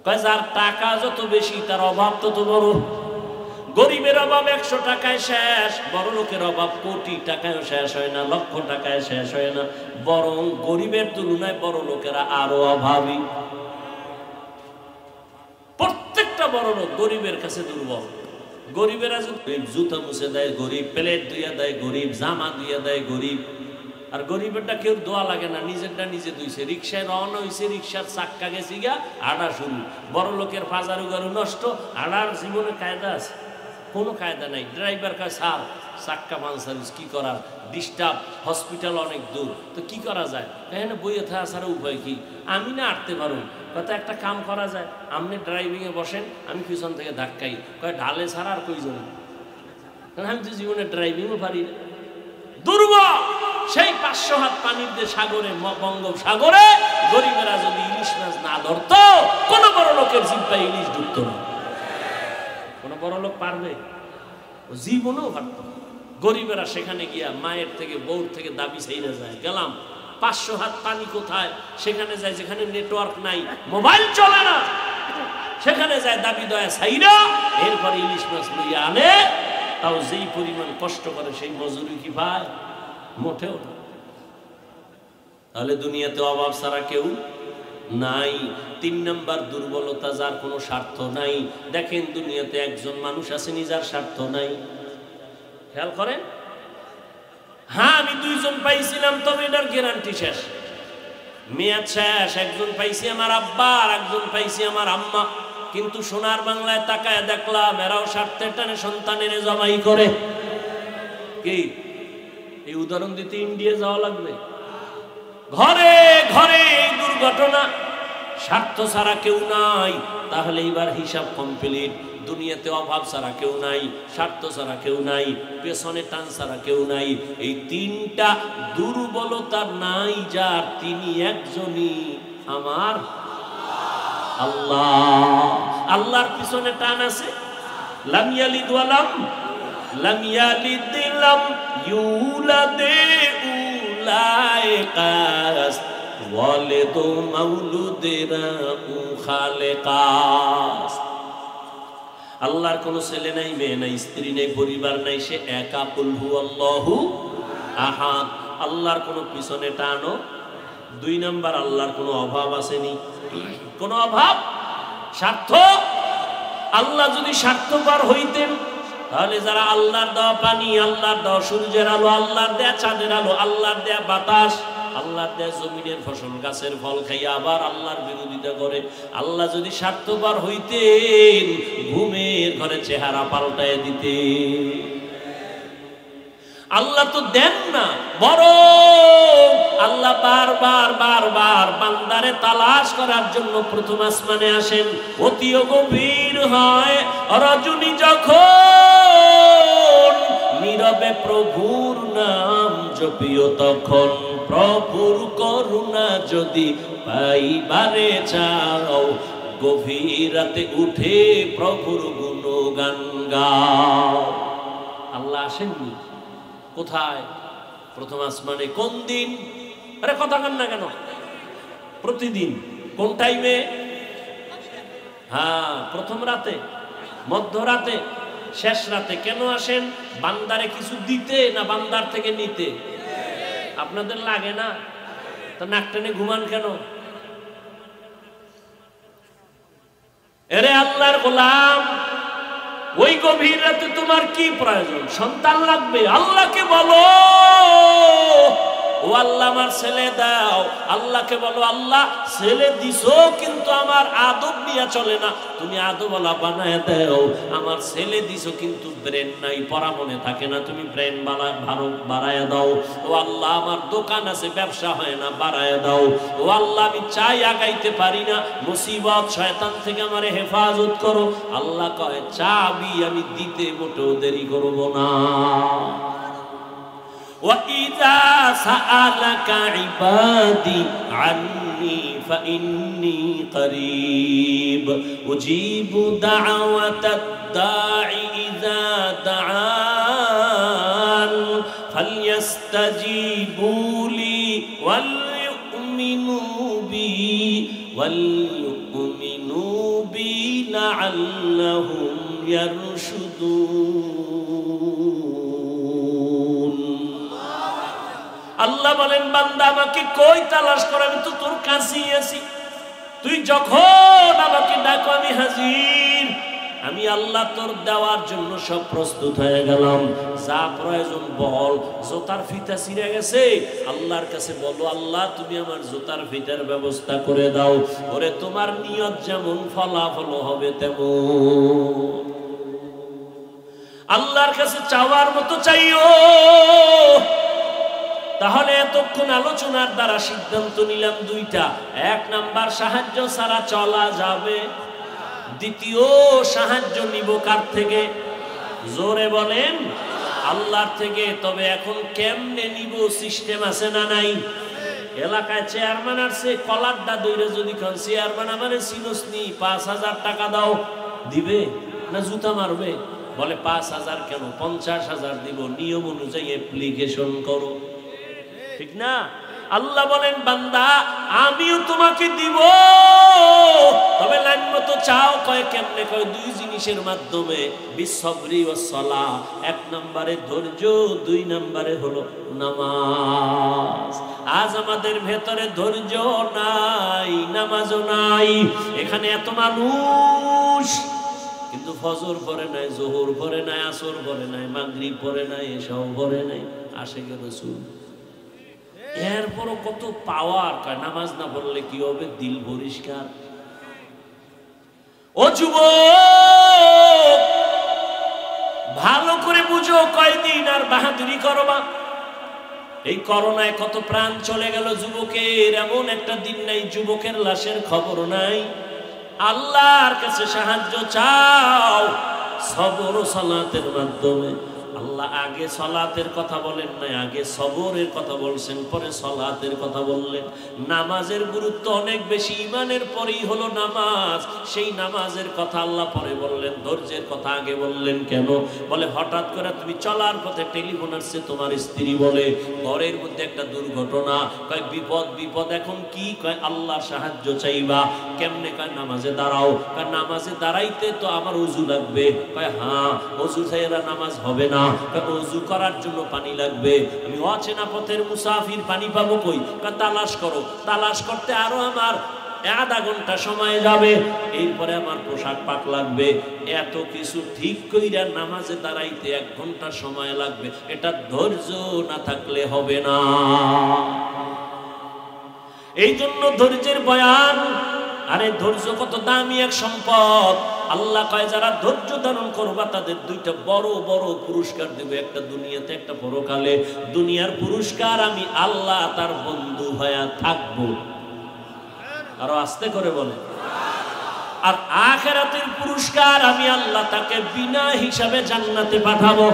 কয় যার টাকা যত বেশি তার অভাব তত বড়। গরিবের অভাব 100 টাকায় শেষ, বড় লোকের অভাব কোটি টাকায় শেষ হয় না, লক্ষ টাকায় শেষ হয় না, বরং গরিবের তুলনায় বড় লোকেরা আরো অভাবী। প্রত্যেকটা বড় লোক গরিবের কাছে দুর্বল। গরিবেরা জুতা মুছে দেয় গরিব, প্লেট ধুইয়া দেয় গরিব, জামা ধুইয়া দেয় গরিব। আর গরিবেরটা কেউ দোয়া লাগে না, নিজেরটা নিজে ধুইছে। রিক্সায় রওনা হয়েছে, রিক্সার চাক্কা গেছে গিয়া, আড়া শুরু। বড় লোকের ফাজারু গারু নষ্ট, আড়ার জীবনে কায়দা আছে? কোনো কায়দা নাই। ড্রাইভার কাছে স্যার চাক্কা পাঞ্চার, কি করার, ডিস্টার্ব, হসপিটাল অনেক দূর, তো কি করা যায়? এখানে বইয়ে থাকা ছাড়া উপায় কি? আমি না আটতে পারুন, কত একটা কাম করা যায়, আপনি ড্রাইভিংয়ে বসেন, আমি পিছন থেকে ধাক্কাই, কয় ঢালে ছাড়া আর কইজন, আমি তো জীবনে ড্রাইভিংও পারি না। দুর্বল। সেই 500 হাত পানির দিয়ে সাগরে, বঙ্গোপসাগরে গরিবেরা যদি ইলিশ মাছ না ধরত, কোন বড় লোকের জিব্বায় ইলিশ ঢুকতো না। কোন বড় লোক পারবে? জীবনেও পারত। গরিবেরা সেখানে গিয়া মায়ের থেকে, বউর থেকে দাবি চাইরা যায়, গেলাম 500 হাত পানি কোথায়, সেখানে যায় যেখানে নেটওয়ার্ক নাই, মোবাইল চলে না, সেখানে যায় দাবি দয়া চাইরা, এরপরে ইলিশ মাছ লইয়া আনে। তাও যেই পরিমাণ কষ্ট করে সেই মজুরি কি পায়? মোটেও না। তাহলে দুনিয়াতে অভাব ছাড়া কেউ নাই। 3 নাম্বার দুর্বলতা, যার কোনো স্বার্থ নাই। দেখেন দুনিয়াতে একজন মানুষ আছে যার স্বার্থ নাই। খেয়াল করেন, হ্যাঁ আমি 2 জন পাইছিলাম, তবে এটার গ্যারান্টি শেষ, মেয়াদ শেষ। একজন পাইছি আমার আব্বা, আর একজন পাইছি আমার আম্মা। কিন্তু সোনার বাংলায় তাকায় দেখলাম এরাও স্বার্থের টানে সন্তানের জবাই করে। কি এই উদাহরণ দিতে ইন্ডিয়া যাওয়া লাগবে? ঘরে ঘরে এই দুর্ঘটনা। স্বার্থ ছাড়া কেউ নাই। তাহলে এবার হিসাব কমপ্লিট। দুনিয়াতে অভাব ছাড়া কেউ নাই, স্বার্থ ছাড়া কেউ নাই, পেছনে টান ছাড়া কেউ নাই। এই 3টা দুর্বলতা নাই যার, তিনি একজনই আমার আল্লাহ। আল্লাহর পিছনে টান আছে। লাম ইয়ালিদ লাম ইয়ালিদ লাম ইউলাদ উলাইকাস ওয়ালিদু মাউলুদেরা খালেকাস। আল্লাহর কোনো ছেলে নাই, মেয়ে নাই, স্ত্রী নাই, পরিবার নাই, সে একা। কুল হুয়াল্লাহু আহাদ। আল্লাহর কোনো পিছনে টানো। 2 নাম্বার, আল্লাহর কোনো অভাব আসেনি, কোনো অভাব। স্বার্থ, আল্লাহ যদি স্বার্থপর হইতেন তাহলে যারা আল্লাহর দেওয়া পানি, আল্লাহর দেওয়া সূর্যের আলো, আল্লাহর দেয়া চাঁদের আলো, আল্লাহর দেয়া বাতাস, আল্লাহর দেয়া জমিনের ফসল, গাছের ফল খাইয়া আবার আল্লাহর বিরোধিতা করে। আল্লাহ যদি স্বার্থপর হইতেন ঘুমের ঘরে চেহারা পাল্টায় দিতে। আল্লাহ তো দেন না, বরং আল্লাহ বারবার বারবার বান্দারে তালাশ করার জন্য প্রথম আসমানে আসেন। অতিও গভীর হয় রজনী যখন, নীরবে প্রভুর নাম জপিও তখন। প্রভুর করুণা যদি পাইবারে চাও, গভীর রাতে উঠে প্রভুর গুণগান গাও। আল্লাহ আসেননি কোথায়? প্রথম আসমানে। কোন দিন? আরে কথা কান না কেন? প্রতিদিন। কোন টাইমে? হ্যাঁ, প্রথম রাতে, মধ্যরাতে, শেষ রাতে। কেন আসেন? বান্দারে কিছু দিতে না বান্দার থেকে নিতে? আপনাদের লাগে না? তো নাক টেনে ঘুমান কেন? এরে আল্লাহর গোলাম, ওই গভীর রাতে তোমার কি প্রয়োজন? সন্তান লাগবে, আল্লাহকে বলো ও আল্লাহ আমার ছেলে দাও। আল্লাহকে বলো আল্লাহ ছেলে দিছো কিন্তু আমার আদব নিয়ে চলে না, তুমি আদবওয়ালা বানায় দাও। আমার ছেলে দিছো কিন্তু ব্রেন নাই, পড়া মনে থাকে না, তুমি ব্রেন বাড়ায় দাও। ও আল্লাহ আমার দোকান আছে, ব্যবসা হয় না, বাড়ায় দাও। ও আল্লাহ আমি চাই আগাইতে পারি না, মুসিবত শয়তান থেকে আমারে হেফাজত করো। আল্লাহ কয় চাবি আমি দিতে মোটেও দেরি করব না। وَإِذَا سَأَلَكَ عِبَادِي عَنِّي فَإِنِّي قَرِيبٌ أُجِيبُ دَعْوَةَ الدَّاعِ إِذَا دَعَانِ فَلْيَسْتَجِيبُوا لِي وَلْيُؤْمِنُوا بِي لَعَلَّهُمْ يَرْشُدُونَ يشهدون আল্লাহ বলেন বান্দা আমাকে কই তালাশ করে, আমি তো তোর কাছেই আছি। তুই যখন আমাকে ডাকো আমি হাজির। আমি আল্লাহ তোর দেওয়ার জন্য সব প্রস্তুত হয়ে গেলাম। যা প্রয়োজন বল। জোতার ফিতা ছিঁড়ে গেছে, আল্লাহর কাছে বলো আল্লাহ তুমি আমার জোতার ফিতার ব্যবস্থা করে দাও। ওরে তোমার নিয়ত যেমন ফলাফল হবে তেমন। আল্লাহর কাছে চাওয়ার মতো চাইও। তাহলে এতক্ষণ আলোচনার দ্বারা সিদ্ধান্ত নিলাম দুইটা। এক নাম্বার, সাহায্য ছাড়া চলা যাবে। দ্বিতীয়, সাহায্য নিব কার থেকে? জোরে বলেন, আল্লাহর থেকে। তবে এখন কেমনে নিব সিস্টেম আছে না নাই? এলাকায় চেয়ারম্যান আসছে, কলারটা দইরে যদি খান চেয়ারম্যান আমারে সিনসনি ৫,০০০ টাকা দাও, দিবে না জুতা মারবে? বলে ৫,০০০ কেন, ৫০,০০০ দিব, নিয়ম অনুযায়ী অ্যাপ্লিকেশন করো। ঠিক না? আল্লাহ বলেন বান্দা আমিও তোমাকে দিব, তবে লাইন মতো চাও। কয় কেমনে? কয় দুই জিনিসের মাধ্যমে, বিসবরি ওয়াস সালাহ। এক নম্বরে ধৈর্য, দুই নম্বরে হলো নামাজ। আজ আমাদের ভেতরে ধৈর্য নাই, নামাজও নাই। এখানে এত মানুষ কিন্তু ফজর পড়ে নাই, জোহর পড়ে নাই, আসর পড়ে নাই, মাগরিব পড়ে নাই, এশাও পড়ে নাই। আশিকে রাসূল এরপরও কত পাওয়ার। কয় নামাজ না পড়লে কি হবে? দিল পরিষ্কার। ও যুবক ভালো করে বুঝো, কয়দিন আর বাহাদুরি করবা? এই করোনায় কত প্রাণ চলে গেল যুবকের। এমন একটা দিন নাই যুবকের লাশের খবর নাই। আল্লাহর কাছে সাহায্য চাও সবর ও সালাতের মাধ্যমে। আল্লাহ আগে সালাতের কথা বলেন নাই, আগে সবরের কথা বলছেন, পরে সালাতের কথা বললেন। নামাজের গুরুত্ব অনেক বেশি, ঈমানের পরেই হলো নামাজ। সেই নামাজের কথা আল্লাহ পরে বললেন, ধৈর্যের কথা আগে বললেন। কেন? বলে হঠাৎ করে তুমি চলার পথে টেলিফোন আসছে, তোমার স্ত্রী বলে ঘরের মধ্যে একটা দুর্ঘটনা। কয় বিপদ, বিপদ এখন কি? কয় আল্লাহর সাহায্য চাইবা। কেমনে? কয় নামাজে দাঁড়াও। কয় নামাজে দাঁড়াইতে তো আমার ওযু লাগবে। কয় হ্যাঁ, ওযু ছাড়া নামাজ হবে না। ওযু করার জন্য পানি লাগবে। আমি অচেনা পথের মুসাফির, পানি পাবো কই? তালাশ করো। তালাশ করতে আরো আমার আধা ঘন্টা সময় যাবে। এরপরে আমার পোশাক পাক লাগবে। এত কিছু ঠিক কইরা নামাজে দাঁড়াইতে 1 ঘন্টা সময় লাগবে। এটা ধৈর্য না থাকলে হবে না। এই জন্য ধৈর্যের বয়ান। আরে ধৈর্য কত দামি এক সম্পদ। আল্লাহ কয় যারা ধৈর্য ধারণ করবা তাদের দুইটা বড় বড় পুরস্কার দেবে, একটা দুনিয়াতে একটা পরকালে। দুনিয়ার পুরস্কার আমি আল্লাহ তার বন্ধু হয়ে থাকবো। আরো আস্তে করে বলে। আর আখিরাতের পুরস্কার আমি আল্লাহ তাকে বিনা হিসাবে জান্নাতে পাঠাবো।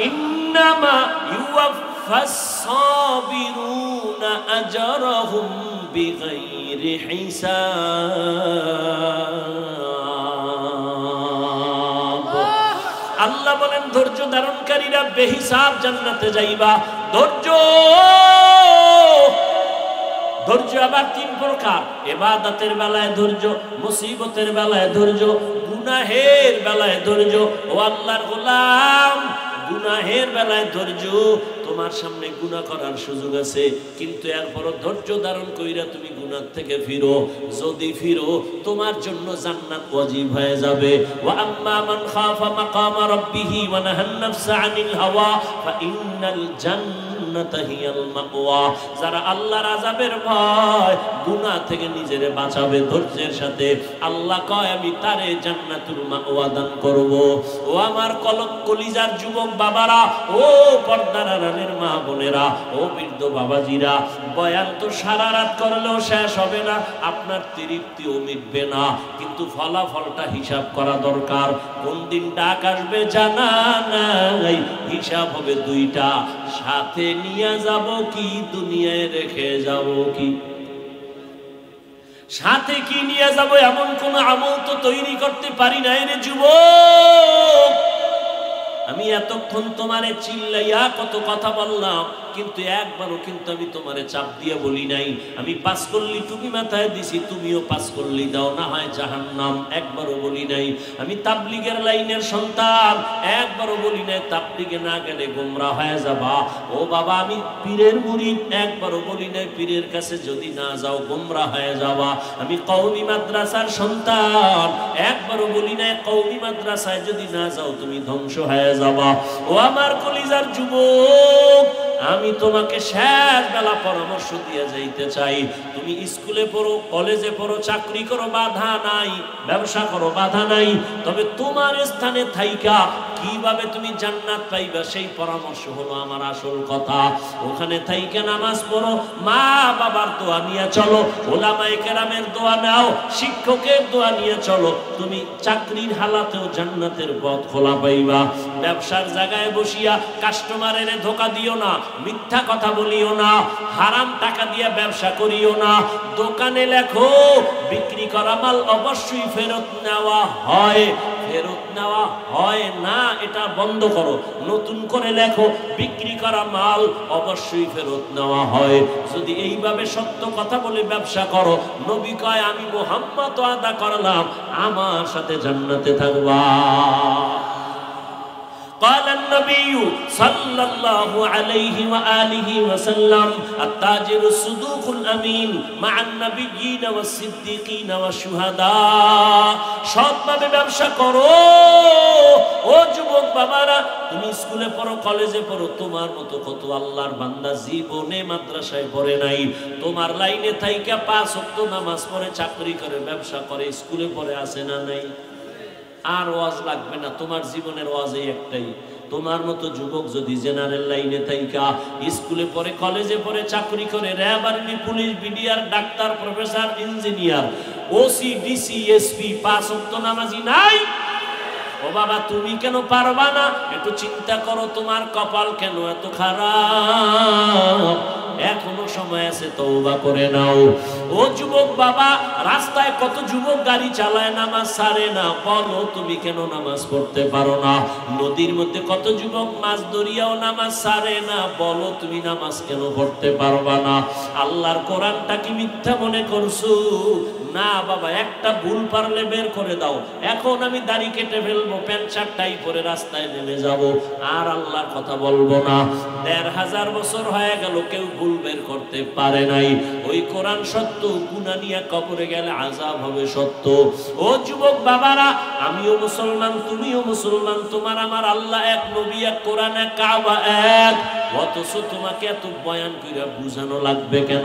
ইন্নামা ইউওয়াফাস সাবিরুনা আজরাহুম বিগাইরি হিসাব। আল্লাহ বলেন ধৈর্য ধারণকারীরা বেহিসাব জান্নাতে যাইবা। ধৈর্য আবার 3 প্রকার। ইবাদতের বেলায় ধৈর্য, মুসিবতের বেলায় ধৈর্য, গুনাহের বেলায় ধৈর্য। ও আল্লাহর গোলাম, গুনাহের বেলায় ধৈর্য। তোমার সামনে গুনাহ করার সুযোগ আছে, কিন্তু এরপরও ধৈর্য ধারণ কইরা তুমি গুনাহ থেকে ফিরো। যদি ফিরো তোমার জন্য জান্নাত ওয়াজিব হয়ে যাবে। ওয়া আম্মা মান খাফা মাকামা রাব্বিহি ওয়া নাহান নাফসা আনিল হাওয়া ফা ইন্নাল জান্নাতা হিয়াল মাওয়া। যারা আল্লাহর আযাবের ভয়, গুনাহ থেকে নিজেরে বাঁচাবে ধৈর্যের সাথে, আল্লাহ কয় আমি তারে জান্নাতুল মাওয়া দান করব। ও আমার কলিজার যুবক বাবারা, ও পর্দার আড়ালের মা বোনেরা, ও বৃদ্ধ বাবাজিরা, বয়ান তো সারা রাত করলেও শেষ হবে না, আপনার তৃপ্তিও মিটবে না, কিন্তু ফলাফলটা হিসাব করা দরকার। কোন দিন ডাক আসবে জানা নাই, হিসাব হবে 2টা। সাথে নিয়ে যাব কি, দুনিয়ায় রেখে যাব কি? সাথে কি নিয়ে যাব এমন কোন আমল তো তৈরি করতে পারি নাই রে যুবক। আমি এতক্ষণ তোমারে চিল্লাইয়া কত কথা বললাম, কিন্তু একবারও কিন্তু আমি তোমারে চাপ দিয়ে বলি নাই আমি পাস করলি তুমি মাথায় দিছি তুমিও পাস করলি দাও না হয় জাহান্নাম, একবারও বলি নাই। আমি তাবলীগের লাইনের সন্তান, একবারও বলি নাই তাবলীগে না গেলে গোমরাহ হয়ে যাবা। ও বাবা আমি পীরের মুরিদ, একবারও বলি নাই পীরের কাছে যদি না যাও গোমরাহ হয়ে যাবা। আমি কওমি মাদ্রাসার সন্তান, একবারও বলি নাই কওমি মাদ্রাসায় যদি না যাও তুমি ধ্বংস হয়ে যাবা। ও আমার কলিজার যুবক, আমি তোমাকে শেষ বেলা পরামর্শ দিয়ে যাইতে চাই, তুমি স্কুলে পড়ো, কলেজে পড়ো, চাকরি করো, বাধা নাই, ব্যবসা করো, বাধা নাই, তবে তোমার স্থানে থাইকা কিভাবে তুমি জান্নাত পাইবা সেই পরামর্শ হলো আমার আসল কথা। ওখানে থাইকা নামাজ পড়ো, মা বাবার দোয়া নিয়ে চলো, ওলামায়ে কেরামের দোয়া নাও, শিক্ষকের দোয়া নিয়ে চলো, তুমি চাকরির হালাতেও জান্নাতের পথ খোলা পাইবা। ব্যবসার জায়গায় বসিয়া কাস্টমারের ধোকা দিও না, মিথ্যা কথা বলিও না, হারাম টাকা দিয়ে ব্যবসা করিও না। দোকানে লেখো বিক্রি করা মাল অবশ্যই ফেরত নেওয়া হয়, ফেরত নেওয়া হয় না এটা বন্ধ করো। নতুন করে লেখো বিক্রি করা মাল অবশ্যই ফেরত নেওয়া হয়। যদি এইভাবে সত্য কথা বলে ব্যবসা করো, নবী কয় আমি মুহাম্মদ ওয়াদা করলাম আমার সাথে জান্নাতে থাকবা। قال النبي صلى الله عليه وآله وسلم التاجر الصدوق الأمين مع النبيين والصديقين والشهداء। সৎভাবে ব্যবসা করো। ও যুবক বাবারা, তুমি স্কুলে পড়ো, কলেজে পড়ো, তোমার মতো কত আল্লাহর বান্দা জীবনে মাদ্রাসায় পড়ে নাই, তোমার লাইনে থাইকা 5 ওয়াক্ত নামাজ পড়ে, চাকরি করে, ব্যবসা করে, স্কুলে পড়ে আছে না নাই? আর ওয়াজ লাগবে না, তোমার জীবনের ওয়াজই একটাই। তোমার মতো যুবক যদি জেনারেল লাইনে থাইকা স্কুলে পড়ে, কলেজে পড়ে, চাকরি করে, RAB, army, police, BDR, doctor, professor, engineer, OC, DC, SP, 5 ওয়াক্ত নামাজি নাই? ও বাবা তুমি কেন পারবা না? একটু চিন্তা করো, তোমার কপাল কেন এত খারাপ? এখনো সময় আছে, তওবা করে নাও। ও যুবক বাবা, রাস্তায় কত যুবক গাড়ি চালায়, নামাজ ছাড়ে না, বলো তুমি কেন নামাজ পড়তে পারো না? নদীর মধ্যে কত যুবক মাছ ধরিয়াও নামাজ ছাড়ে না, বলো তুমি নামাজ কেন পড়তে পারবা না? আল্লাহর কোরআনটা কি মিথ্যা মনে করছো? না বাবা, একটা ভুল পারলে বের করে দাও। এখন আমি দাড়ি কেটে ফেলবো, প্যান্ট শার্ট টাই পরে রাস্তায় নেমে যাব, আর আল্লাহর কথা বলবো না। 1500 বছর হয়ে গেল, কেউ ভুল বের করতে পারে নাই। ওই কোরআন সত্য, গুনাহ নিয়ে কবরে গেলে আযাব হবে সত্য। ও যুবক বাবারা, আমিও মুসলমান, তুমিও মুসলমান, তোমার আমার আল্লাহ এক, নবী এক, কোরআন এক, কাবা এক, অথচ তোমাকে এত বয়ান করে বুঝানো লাগবে কেন?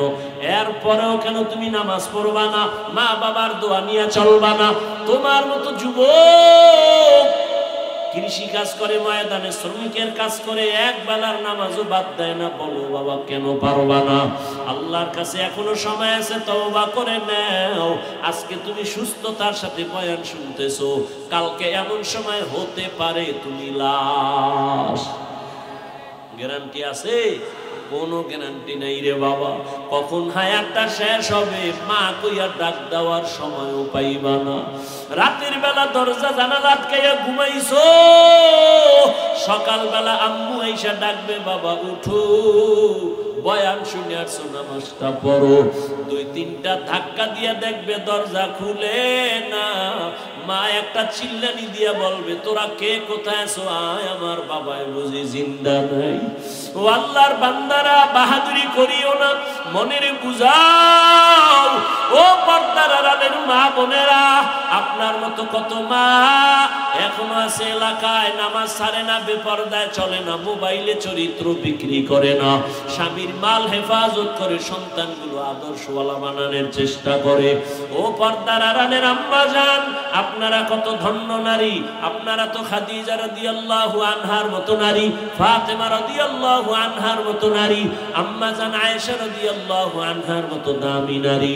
এরপরেও কেন তুমি নামাজ পড়বা না, মা বাবার দোয়া নিয়ে চলবা না? তোমার মতো যুবক কৃষি কাজ করে, ময়দানে শ্রমিকের কাজ করে, এক বেলার নামাজও বাদ দেয় না, বলো বাবা কেন পারবা না? আল্লাহর কাছে এখনো সময় আছে, তওবা করে নাও। আজকে তুমি সুস্থতার সাথে বয়ান শুনতেছো, কালকে এমন সময় হতে পারে তুমি লাশ। গ্যারান্টি আছে? কোনো গ্যারান্টি নাই রে বাবা। কখন হায়াতটা শেষ হবে মা কইয়া ডাক দেওয়ার সময়ও পাইবা না। রাতের বেলা দরজা জানালা আটকাইয়া ঘুমাইছো, সকালবেলা আম্মু আইসা ডাকবে, বাবা উঠো, বয়ান শুনে আসছো, নামাজটা পড়ো। 2-3টা ধাক্কা দিয়া দেখবে দরজা খুলে না। মা একটা চিল্লানি দিয়া বলবে, তোরা কে, কোথায় আছো? আয়, আমার বাবাই বুঝি জিন্দা নাই। ও আল্লাহর বান্দারা, বাহাদুরি করিও না, মনের বুঝাও। ও পর্দার আড়ালের মা বোনেরা, আপনার মতো কত মা এখনো আছে এলাকায়, নামাজ ছাড়ে না, বেপরদায় চলে না, মোবাইলে চরিত্র বিক্রি করে না, স্বামীর মাল হেফাজত করে, সন্তানগুলো আদর্শওয়ালা বানানোর চেষ্টা করে। ও পর্দার আড়ালের আম্মা জান, আপনারা কত ধন্য নারী। আপনারা তো খাদিজা রাদিয়াল্লাহু আনহার মতো নারী, ফাতেমা রাদিয়াল্লাহু আনহার মতো নারী, আম্মা জান আয়েশা রাদিয়াল্লাহু আনহার মতো দামি নারী।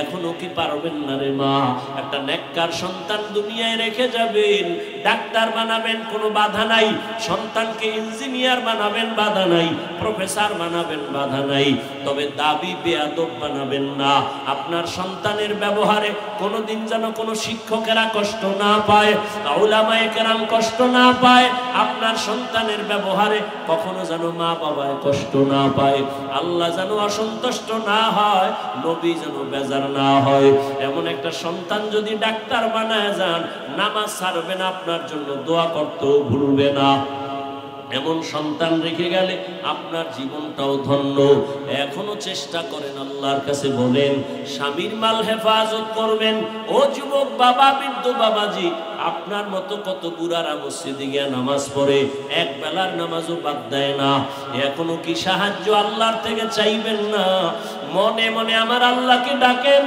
এখনো কি পারবেন না রে মা? একটা নেককার সন্তান দুনিয়ায় রেখে যাবেন, ডাক্তার বানাবেন, কোনো বাধা নাই। সন্তানকে ইঞ্জিনিয়ার বানাবেন, বাধা নাই। প্রফেসর বানাবেন, বাধা নাই। তবে দাবি বেয়াদব বানাবেন না। আপনার সন্তানের ব্যবহারে কোনোদিন যেন কোনো শিক্ষকেরা কষ্ট না পায়, উলামায়ে কেরাম কষ্ট না পায়। আপনার সন্তানের ব্যবহারে কখনো যেন মা বাবায় কষ্ট না পায়, আল্লাহ যেন অসন্তুষ্ট না হয়, নবী যেন বেজার না হয়। এমন একটা সন্তান যদি ডাক্তার বানায় যান, নামাজ ছাড়বে না, আপনার জন্য দোয়া করতেও ভুলবে না। এমন সন্তান রেখে গেলে আপনার জীবনটাও ধন্য। এখনো চেষ্টা করেন, আল্লাহর কাছে বলেন, স্বামীর মাল হেফাজত করবেন। ও যুবক বাবা, বৃদ্ধ বাবাজি, আপনার মতো কত বুড়ারা মসজিদে গিয়ে নামাজ পড়ে, এক বেলার নামাজও বাদ দেয় না। এখনো কি সাহায্য আল্লাহর থেকে চাইবেন না? মনে মনে আমার আল্লাহকে ডাকেন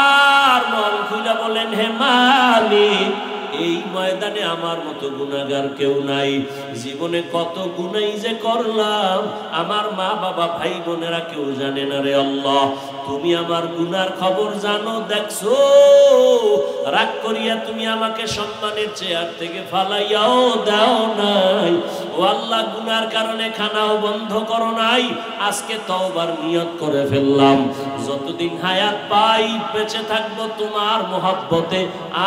আর মন খুলে বলেন, হে মালিক, এই ময়দানে আমার মতো গুনাহগার কেউ নাই। জীবনে কত গুনাই যে করলাম, আমার মা বাবা ভাই বোনেরা কেউ জানে না রে আল্লাহ। তুমি আমার গুনার খবর জানো, দেখছো। রাগ করিয়া তুমি আমাকে সম্মানের চেয়ার থেকে ফালাইয়াও দাও নাই। ও আল্লাহ, গুনার কারণে খানাও বন্ধ করো নাই। আজকে তওবার নিয়ত করে ফেললাম, যতদিন হায়াত পাই বেঁচে থাকবো তোমার মহব্বতে।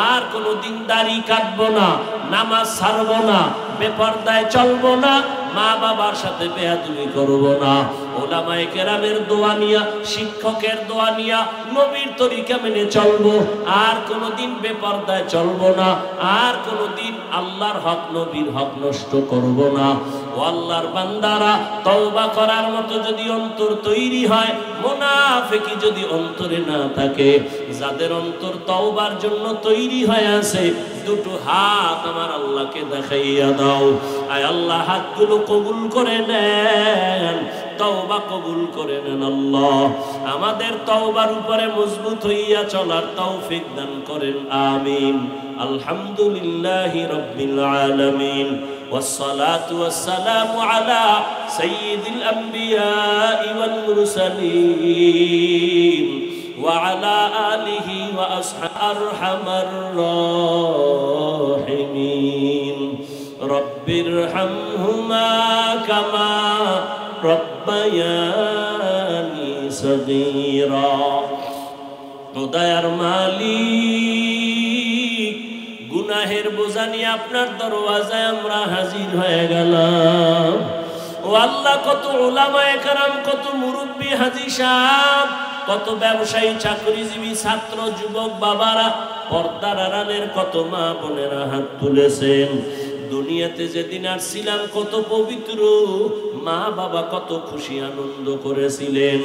আর কোনোদিন দাড়ি কাটবো না, নামাজ ছাড়বো না, বেপরদায় চলবো না, মা বাবার সাথে বেয়াদবি করবো না। উলামায়ে কেরামের দোয়া নিয়া, শিক্ষকের দোয়া নিয়া, নবীর তরিকা মেনে চলবো। আর কোনোদিন বেপরদায় চলবো না, আর কোনোদিন আল্লাহর হক নবীর হক নষ্ট করবো না। ও আল্লাহর বান্দারা, তওবা করার মতো যদি অন্তর তৈরি হয়, মুনাফিকি যদি অন্তরে না থাকে, যাদের অন্তর তওবার জন্য তৈরি হয়ে আছে, দুটো হাত আমার আল্লাহকে দেখাইয়া দাও। আয় আল্লাহ, হাতগুলো কবুল করে নেন, তওবা কবুল করে নেন আল্লাহ। আমাদের তওবার উপরে মজবুত হইয়া চলার তৌফিক দান করেন, আমিন। আলহামদুলিল্লাহি রাব্বিল আলামিন, والصلاة والسلام على سيد الأنبياء والمرسلين وعلى آله وأصحابه أرحم الراحمين رب ارحمهما كما ربياني صغيرا দয়ার মালিক, গুনাহের বোঝা নিয়ে আপনার দরওয়াজায় আমরা হাজির হয়ে গেলাম। ও আল্লাহ, কত উলামায়ে কেরাম, কত মুরব্বী হাজী সাহেব, কত ব্যবসায়ী, চাকরিজীবী, ছাত্র, যুবক বাবারা, পর্দার আড়ালের কত মা বোনেরা হাত তুলেছেন। দুনিয়াতে যেদিন আসছিলাম কত পবিত্র, মা বাবা কত খুশি আনন্দ করেছিলেন।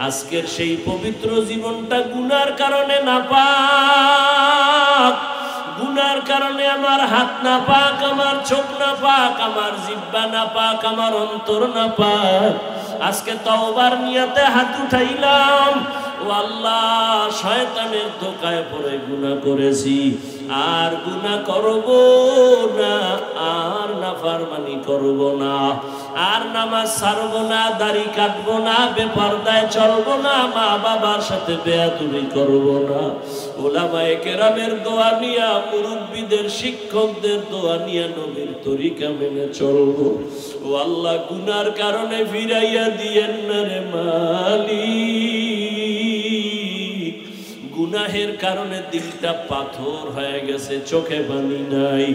আজকের সেই পবিত্র জীবনটা গুনার কারণে নাপাক। গুনার কারণে আমার হাত না পাক, আমার চোখ না পাক, আমার জিহ্বা না পাক, আমার অন্তর না পাক। আজকে তওবার নিয়তে হাত উঠাইলাম। ও আল্লাহ, শয়তানের ধোঁকায় পড়ে গুনাহ করেছি, আর গুনাহ করব না, আর নাফরমানি করব না, আর নামাজ ছাড়ব না, দাড়ি কাটব না, বেপরদায় চলব না, মা বাবার সাথে বেয়াদবি করব না। উলামায়ে কেরামের দোয়া নিয়া, মুরব্বীদের, শিক্ষকদের দোয়া নিয়া নবীর তরিকা মেনে চলব। ও আল্লাহ, গুনার কারণে ফিরাইয়া দিয়েন না রে মালিক। গুনাহের কারণে দিলটা পাথর হয়ে গেছে, চোখে পানি নাই।